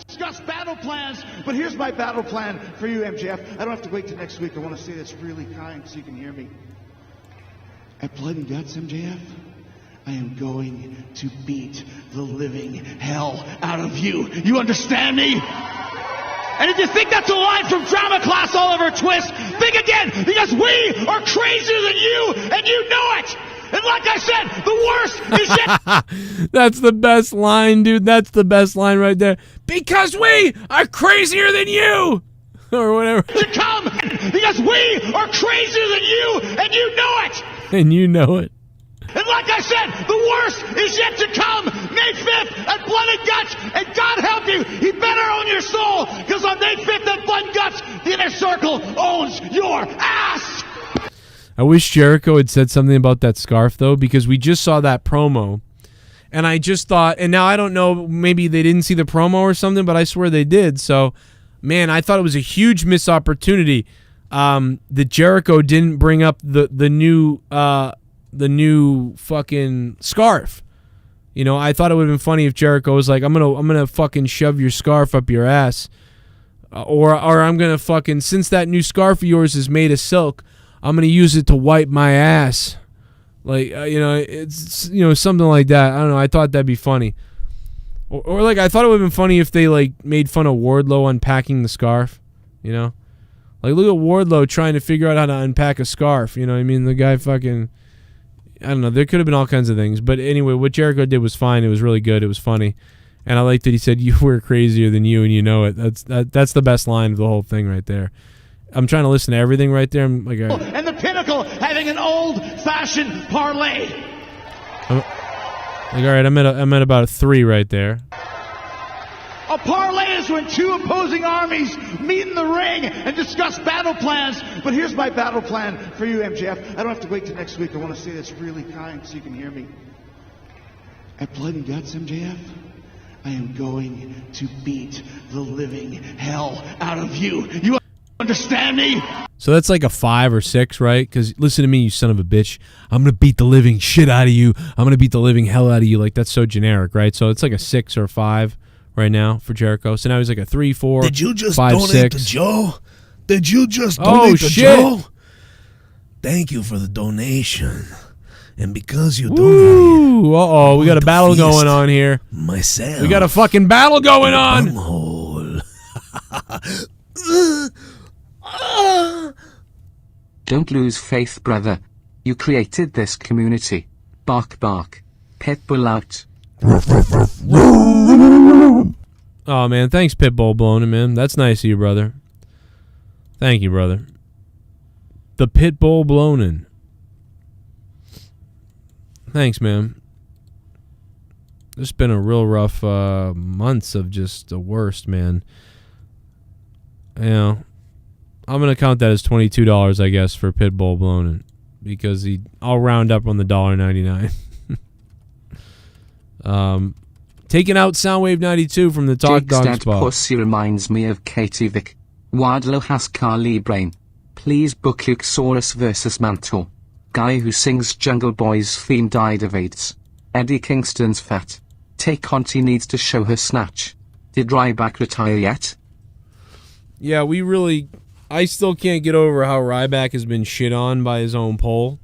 S11: Discuss battle plans, but here's my battle plan for you, MJF. I don't have to wait till next week. I want to say this really kind so you can hear me. At Blood and Guts, MJF, I am going to beat the living hell out of you. You understand me? And if you think that's a line from drama class Oliver Twist, think again, because we are crazier than you, and you know it. And like I said, the worst is yet.
S3: That's the best line, dude. That's the best line right there. Because we are crazier than you. Or whatever.
S11: To come, because we are crazier than you, and you know it.
S3: And you know it.
S11: And like I said, the worst is yet to come. May 5th at Blood and Guts. And God help you, he better own your soul. Because on May 5th at Blood and Guts, the Inner Circle owns your ass.
S3: I wish Jericho had said something about that scarf, though, because we just saw that promo. And I just thought, and now I don't know, maybe they didn't see the promo or something, but I swear they did. So, man, I thought it was a huge missed opportunity that Jericho didn't bring up the new fucking scarf. You know, I thought it would have been funny if Jericho was like, I'm gonna fucking shove your scarf up your ass, or I'm gonna fucking, since that new scarf of yours is made of silk, I'm gonna use it to wipe my ass. Like, it's, something like that. I don't know. I thought that'd be funny. Or like, I thought it would have been funny if they, like, made fun of Wardlow unpacking the scarf, you know? Like, look at Wardlow trying to figure out how to unpack a scarf, you know what I mean? The guy fucking, I don't know. There could have been all kinds of things. But anyway, what Jericho did was fine. It was really good. It was funny. And I like that he said, you were crazier than you, and you know it. That's the best line of the whole thing right there. I'm trying to listen to everything right there. I'm like,
S11: and the Pinnacle having an old-fashioned parlay.
S3: All right, I'm at about a 3 right there.
S11: A parlay is when two opposing armies meet in the ring and discuss battle plans. But here's my battle plan for you, MJF. I don't have to wait till next week. I want to say this really kind so you can hear me. At Blood and Guts, MJF, I am going to beat the living hell out of you. You understand me?
S3: So that's like a 5 or 6, right? Because listen to me, you son of a bitch. I'm going to beat the living shit out of you. I'm going to beat the living hell out of you. Like, that's so generic, right? So it's like a 6 or a 5 right now for Jericho. So now he's like a 3, 4, 5, 6.
S10: Did you just donate to Joe? Did you just donate to Joe? Thank you for the donation. And because you donated...
S3: Uh-oh, we got a battle going on here.
S10: Myself.
S3: We got a fucking battle going on.
S10: Bumhole.
S5: Don't lose faith, brother. You created this community. Bark, bark. Pitbull out.
S3: Oh, man. Thanks, Pitbull Blonin', man. That's nice of you, brother. Thank you, brother. The Pitbull Blonin'. Thanks, man. It's been a real rough months of just the worst, man. You know, I'm going to count that as $22, I guess, for Pitbull Blonin', because I'll round up on the $1.99. Taking out Soundwave 92 from the Talk
S5: Jake's
S3: Dog
S5: dead
S3: spot.
S5: pussy reminds me of Katie Vick. Wardlow has Khali brain. Please book Luxaurus versus Mantle. Guy who sings Jungle Boy's theme died of AIDS. Eddie Kingston's fat. Tay Conti needs to show her snatch. Did Ryback retire yet?
S3: Yeah, I still can't get over how Ryback has been shit on by his own poll.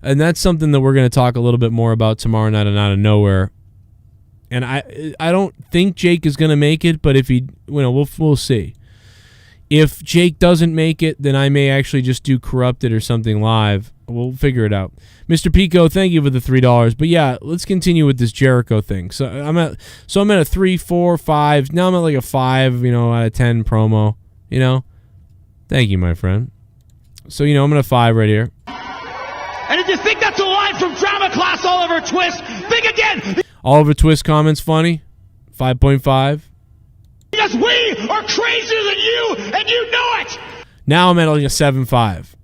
S3: And that's something that we're going to talk a little bit more about tomorrow night on Out of Nowhere. And I don't think Jake is going to make it, but if he, we'll see. If Jake doesn't make it, then I may actually just do Corrupted or something live. We'll figure it out. Mr. Pico, thank you for the $3. But yeah, let's continue with this Jericho thing. So I'm at a 3, 4, 5. Now I'm at like a 5, out of 10 promo. Thank you, my friend. So I'm at a 5 right here.
S11: And if you think that's a line from Drama Class Oliver Twist, think again.
S3: Oliver Twist comments funny. 5.5.
S11: Because we are crazier than you, and you know it.
S3: Now I'm at like a 7.5.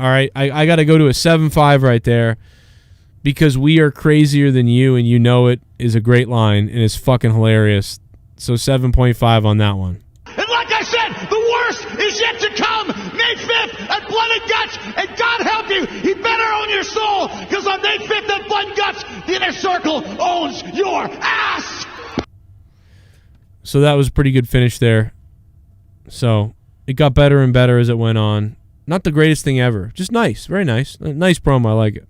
S3: All right, I got to go to a 7.5 right there, because we are crazier than you, and you know it is a great line, and it's fucking hilarious. So 7.5 on that one.
S11: And like I said, the worst is yet to come. May 5th at Blood and Guts, and God help you, he better own your soul, because on May 5th at Blood and Guts, the Inner Circle owns your ass.
S3: So that was a pretty good finish there. So it got better and better as it went on. Not the greatest thing ever. Just nice. Very nice. Nice promo. I like it.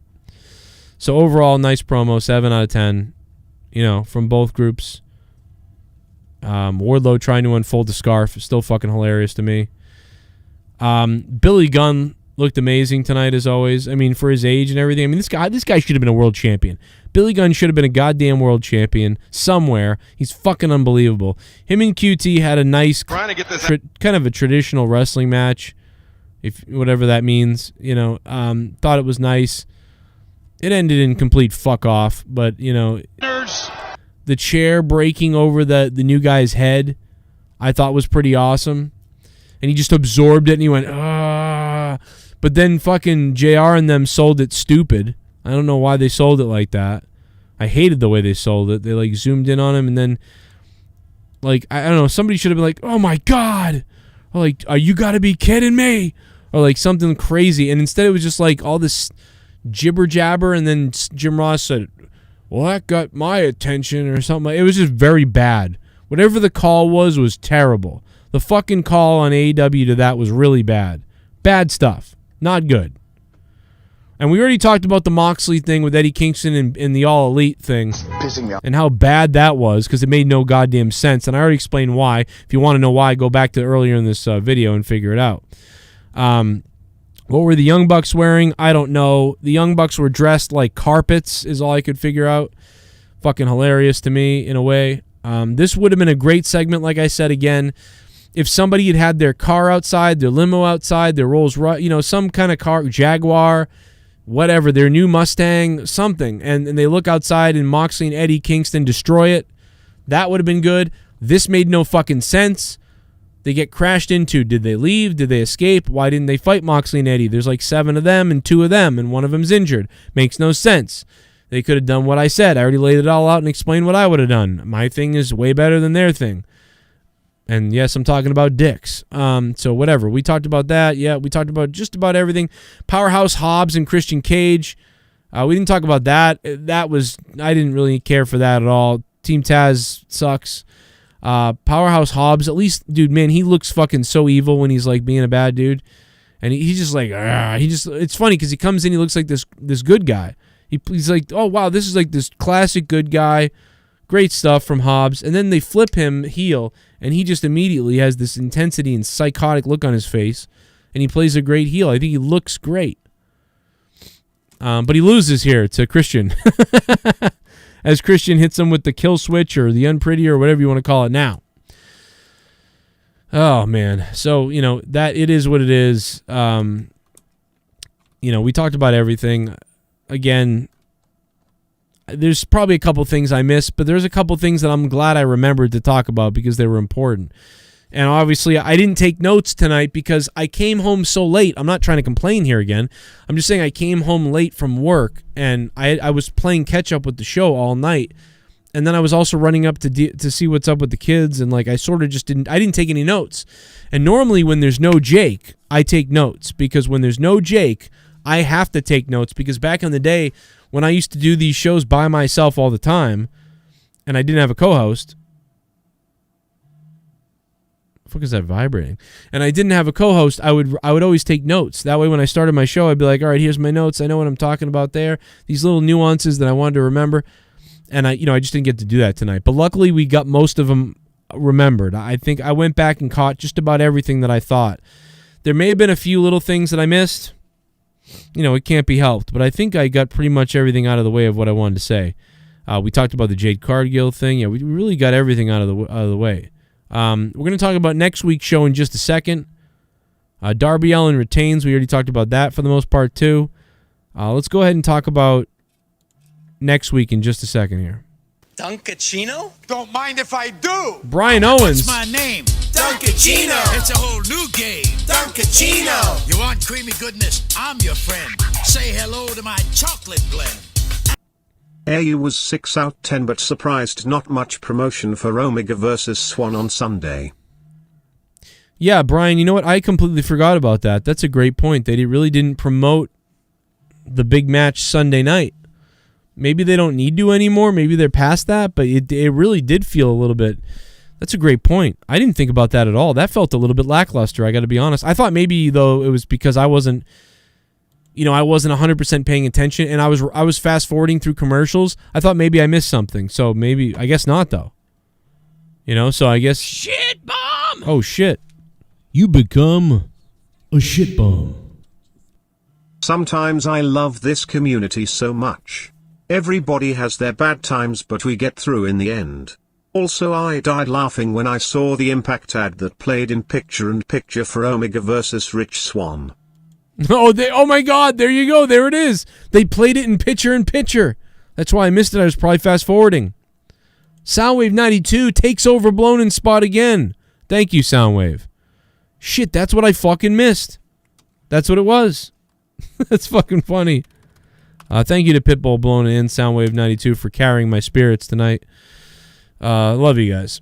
S3: So overall, nice promo. 7 out of 10. From both groups. Wardlow trying to unfold the scarf is still fucking hilarious to me. Billy Gunn looked amazing tonight as always. I mean, for his age and everything. I mean, this guy should have been a world champion. Billy Gunn should have been a goddamn world champion somewhere. He's fucking unbelievable. Him and QT had a nice, kind of a traditional wrestling match, if whatever that means. Thought it was nice. it ended in complete fuck off. But, you know, the chair breaking over the new guy's head, I thought was pretty awesome. And he just absorbed it and he went, ah. But then fucking JR and them sold it stupid. I don't know why they sold it like that. I hated the way they sold it. They like zoomed in on him and then like, I don't know, somebody should have been like, oh my God. Or like, you gotta be kidding me. Or like something crazy. And instead it was just like all this jibber jabber. And then Jim Ross said, well, that got my attention or something. It was just very bad. Whatever the call was terrible. The fucking call on AEW to that was really bad. Bad stuff. Not good. And we already talked about the Moxley thing with Eddie Kingston and the All Elite thing. Pissing me off. And how bad that was because it made no goddamn sense. And I already explained why. If you want to know why, go back to earlier in this video and figure it out. What were the Young Bucks wearing? I don't know. The Young Bucks were dressed like carpets is all I could figure out. Fucking hilarious to me in a way. This would have been a great segment, like I said again, if somebody had had their car outside, their limo outside, their Rolls Royce, you know, some kind of car, Jaguar, whatever, their new Mustang, something, and they look outside and Moxley and Eddie Kingston destroy it. That would have been good. This made no fucking sense. They get crashed into. Did they leave? Did they escape? Why didn't they fight Moxley and Eddie? There's like 7 of them and 2 of them, and one of them's injured. Makes no sense. They could have done what I said. I already laid it all out and explained what I would have done. My thing is way better than their thing. And yes, I'm talking about dicks. So whatever. We talked about that. Yeah, we talked about just about everything. Powerhouse Hobbs and Christian Cage. We didn't talk about that. That was, I didn't really care for that at all. Team Taz sucks. Powerhouse Hobbs, at least, dude, man, he looks fucking so evil when he's like being a bad dude. And he's just like, it's funny because he comes in, he looks like this good guy. He's like, oh, wow, this is like this classic good guy. Great stuff from Hobbs. And then they flip him heel, and he just immediately has this intensity and psychotic look on his face, and he plays a great heel. I think he looks great. But he loses here to Christian. As Christian hits him with the kill switch or the unpretty or whatever you want to call it now. Oh, man. So, you know, that it is what it is. You know, we talked about everything. Again, there's probably a couple things I missed, but there's a couple things that I'm glad I remembered to talk about because they were important. And obviously, I didn't take notes tonight because I came home so late. I'm not trying to complain here again. I'm just saying I came home late from work, and I was playing catch-up with the show all night. And then I was also running up to see what's up with the kids, and like I sort of just didn't take any notes. And normally when there's no Jake, I take notes, because when there's no Jake, I have to take notes, because back in the day when I used to do these shows by myself all the time, and I didn't have a co-host. What the fuck is that vibrating? And I didn't have a co-host, I would always take notes. That way when I started my show, I'd be like, all right, here's my notes. I know what I'm talking about there. These little nuances that I wanted to remember. And I just didn't get to do that tonight. But luckily we got most of them remembered. I think I went back and caught just about everything that I thought. There may have been a few little things that I missed. You know, it can't be helped. But I think I got pretty much everything out of the way of what I wanted to say. We talked about the Jade Cargill thing. Yeah, we really got everything out of the way. We're going to talk about next week's show in just a second. Darby Allin retains. We already talked about that for the most part, too. Let's go ahead and talk about next week in just a second here.
S6: Duncachino? Don't mind if I do.
S3: Brian Owens.
S6: What's my name? Duncachino. It's a whole new game. Duncachino. You want creamy goodness? I'm your friend. Say hello to my chocolate blend.
S7: AU was 6 out 10, but surprised not much promotion for Omega versus Swan on Sunday.
S3: Yeah, Brian, you know what? I completely forgot about that. That's a great point. They really didn't promote the big match Sunday night. Maybe they don't need to anymore. Maybe they're past that, but it really did feel a little bit. That's a great point. I didn't think about that at all. That felt a little bit lackluster, I got to be honest. I thought maybe, though, it was because I wasn't 100% paying attention, and I was fast-forwarding through commercials. I thought maybe I missed something, so maybe, I guess not, though. You know, so I guess...
S10: Shit bomb!
S3: Oh, shit.
S10: You become a shit bomb.
S7: Sometimes I love this community so much. Everybody has their bad times, but we get through in the end. Also, I died laughing when I saw the Impact ad that played in picture-in-picture for Omega vs. Rich Swann.
S3: Oh my God, there you go. There it is. They played it in picture-in-picture. That's why I missed it. I was probably fast-forwarding. Soundwave 92 takes over Blown in spot again. Thank you, Soundwave. Shit, that's what I fucking missed. That's what it was. That's fucking funny. Thank you to Pitbull Blown and Soundwave 92 for carrying my spirits tonight. Love you guys.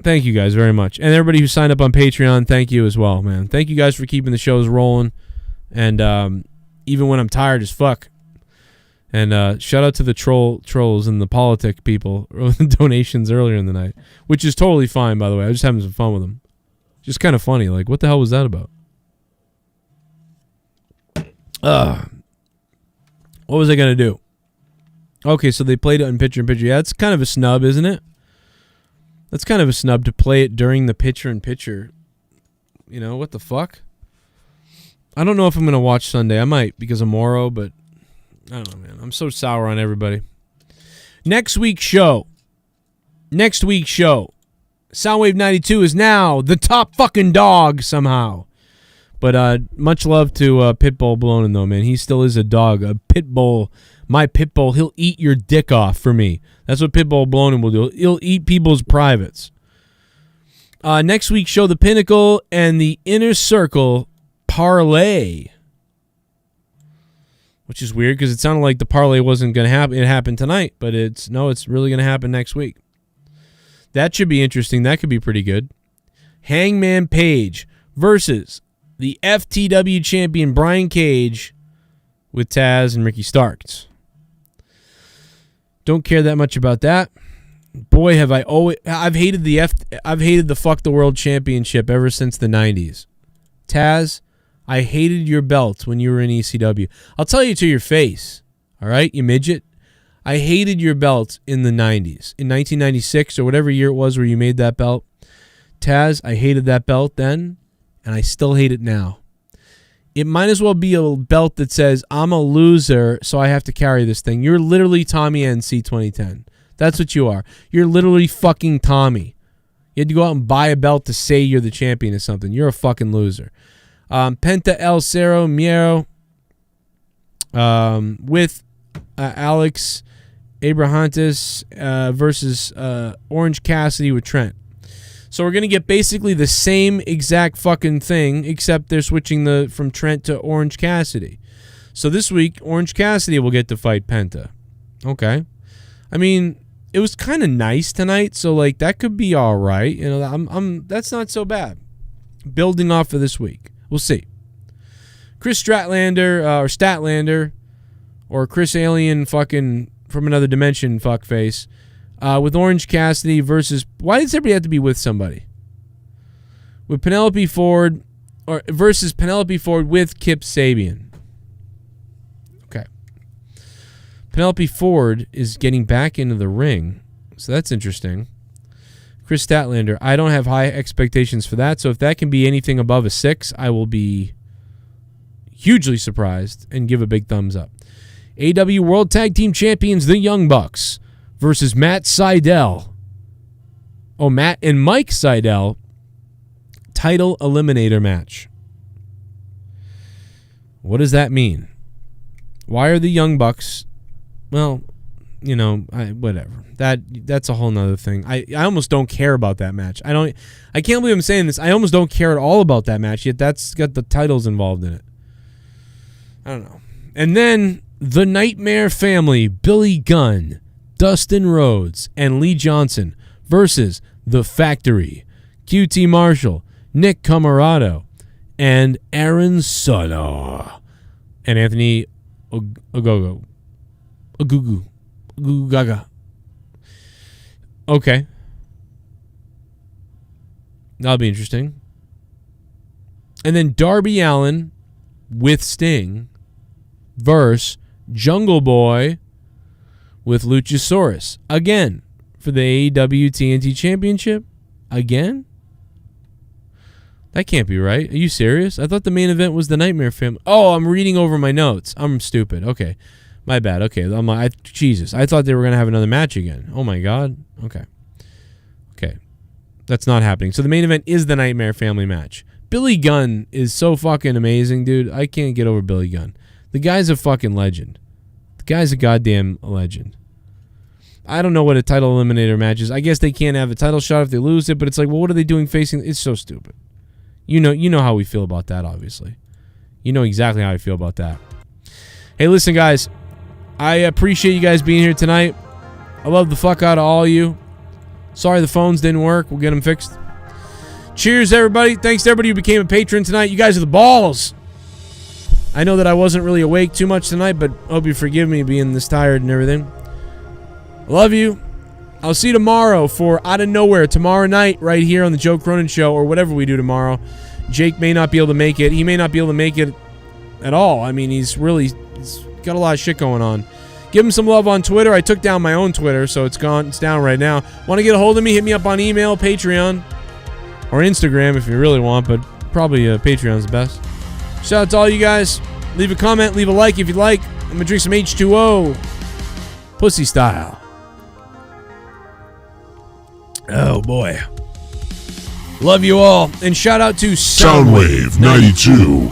S3: Thank you guys very much. And everybody who signed up on Patreon, thank you as well, man. Thank you guys for keeping the shows rolling. And even when I'm tired as fuck. And shout out to the trolls and the politic people with the donations earlier in the night, which is totally fine, by the way. I was just having some fun with them. Just kind of funny. Like, what the hell was that about? What was I going to do? Okay, so they played it in picture-in-picture. Yeah, that's kind of a snub, isn't it? That's kind of a snub to play it during the picture-in-picture. You know, what the fuck? I don't know if I'm going to watch Sunday. I might because of Moro, but I don't know, man. I'm so sour on everybody. Next week's show. Soundwave 92 is now the top fucking dog somehow. But much love to Pitbull Blonin, though, man. He still is a dog. A Pitbull. My Pitbull, he'll eat your dick off for me. That's what Pitbull Blonin will do. He'll eat people's privates. Next week's show, The Pinnacle and the Inner Circle Parlay. Which is weird because it sounded like the parlay wasn't going to happen. It happened tonight, but it's really going to happen next week. That should be interesting. That could be pretty good. Hangman Page versus the FTW champion Brian Cage with Taz and Ricky Starks. Don't care that much about that. Boy, have I've hated the Fuck the World Championship ever since the 90s. Taz, I hated your belt when you were in ECW. I'll tell you to your face. All right, you midget. I hated your belt in the 90s. In 1996 or whatever year it was where you made that belt. Taz, I hated that belt then, and I still hate it now. It might as well be a belt that says, I'm a loser, so I have to carry this thing. You're literally Tommy NC 2010. That's what you are. You're literally fucking Tommy. You had to go out and buy a belt to say you're the champion or something. You're a fucking loser. Penta El Cerro Miero with Alex Abrahantes versus Orange Cassidy with Trent. So we're going to get basically the same exact fucking thing, except they're switching from Trent to Orange Cassidy. So this week, Orange Cassidy will get to fight Penta. Okay. I mean, it was kind of nice tonight, so like that could be all right. You know, that's not so bad. Building off of this week. We'll see. Chris Statlander or Chris Alien fucking from another dimension fuckface. With Orange Cassidy versus... Why does everybody have to be with somebody? With Penelope Ford... Or versus Penelope Ford with Kip Sabian. Okay. Penelope Ford is getting back into the ring. So that's interesting. Chris Statlander. I don't have high expectations for that. So if that can be anything above a 6, I will be hugely surprised and give a big thumbs up. AEW World Tag Team Champions, the Young Bucks, versus Matt Sydal. Oh, Matt and Mike Sydal. Title Eliminator match. What does that mean? Why are the Young Bucks... Well, you know, whatever. That's a whole nother thing. I almost don't care about that match. I can't believe I'm saying this. I almost don't care at all about that match, yet that's got the titles involved in it. I don't know. And then the Nightmare Family, Billy Gunn, Dustin Rhodes, and Lee Johnson versus The Factory, QT Marshall, Nick Camarado, and Aaron Solo, and Anthony Ogugu. Gaga. Okay. That'll be interesting. And then Darby Allin with Sting versus Jungle Boy with Luchasaurus. Again, for the AEW TNT Championship. Again? That can't be right. Are you serious? I thought the main event was the Nightmare Family. Oh, I'm reading over my notes. I'm stupid. Okay. My bad. Okay. Jesus. I thought they were going to have another match again. Oh, my God. Okay. That's not happening. So the main event is the Nightmare Family match. Billy Gunn is so fucking amazing, dude. I can't get over Billy Gunn. The guy's a fucking legend. The guy's a goddamn legend. I don't know what a title eliminator match is. I guess they can't have a title shot if they lose it, but it's like, well, what are they doing facing? It's so stupid. You know how we feel about that, obviously. You know exactly how I feel about that. Hey, listen, guys. I appreciate you guys being here tonight. I love the fuck out of all of you. Sorry the phones didn't work. We'll get them fixed. Cheers, everybody. Thanks to everybody who became a patron tonight. You guys are the balls. I know that I wasn't really awake too much tonight, but I hope you forgive me being this tired and everything. I love you. I'll see you tomorrow for Out of Nowhere. Tomorrow night right here on the Joe Cronin Show or whatever we do tomorrow. Jake may not be able to make it. He may not be able to make it at all. I mean, he's got a lot of shit going on. Give him some love on Twitter. I took down my own Twitter, so it's gone. It's down right now. Want to get a hold of me? Hit me up on email, Patreon, or Instagram if you really want, but probably Patreon's the best. Shout out to all you guys. Leave a comment, leave a like if you'd like. I'm going to drink some H2O. Pussy style. Oh, boy. Love you all. And shout out to
S12: Soundwave 92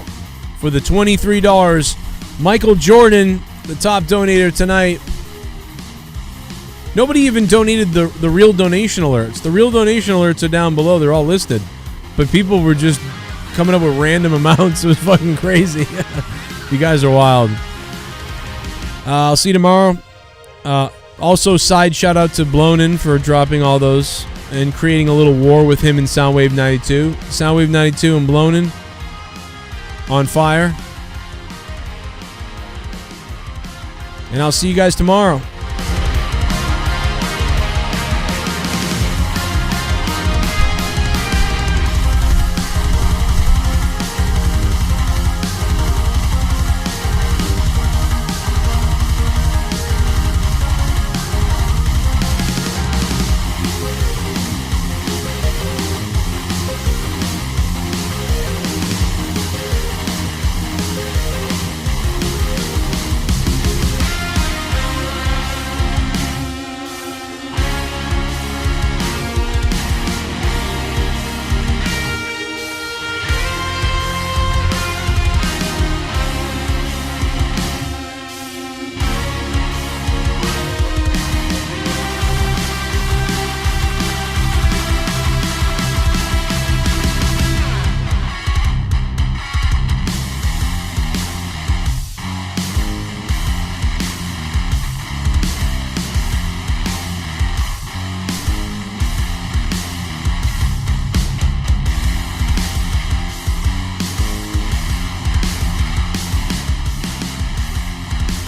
S3: for the $23. Michael Jordan, the top donator tonight. Nobody even donated the real donation alerts. The real donation alerts are down below. They're all listed. But people were just coming up with random amounts. It was fucking crazy. You guys are wild. I'll see you tomorrow. Also, side shout out to Blonin for dropping all those and creating a little war with him in Soundwave 92. Soundwave 92 and Blonin on fire. And I'll see you guys tomorrow.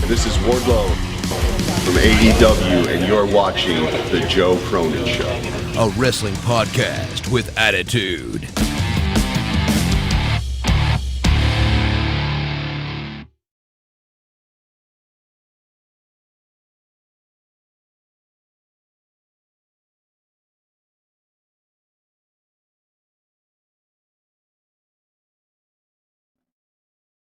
S1: This is Wardlow from AEW, and you're watching The Joe Cronin Show.
S2: A wrestling podcast with attitude.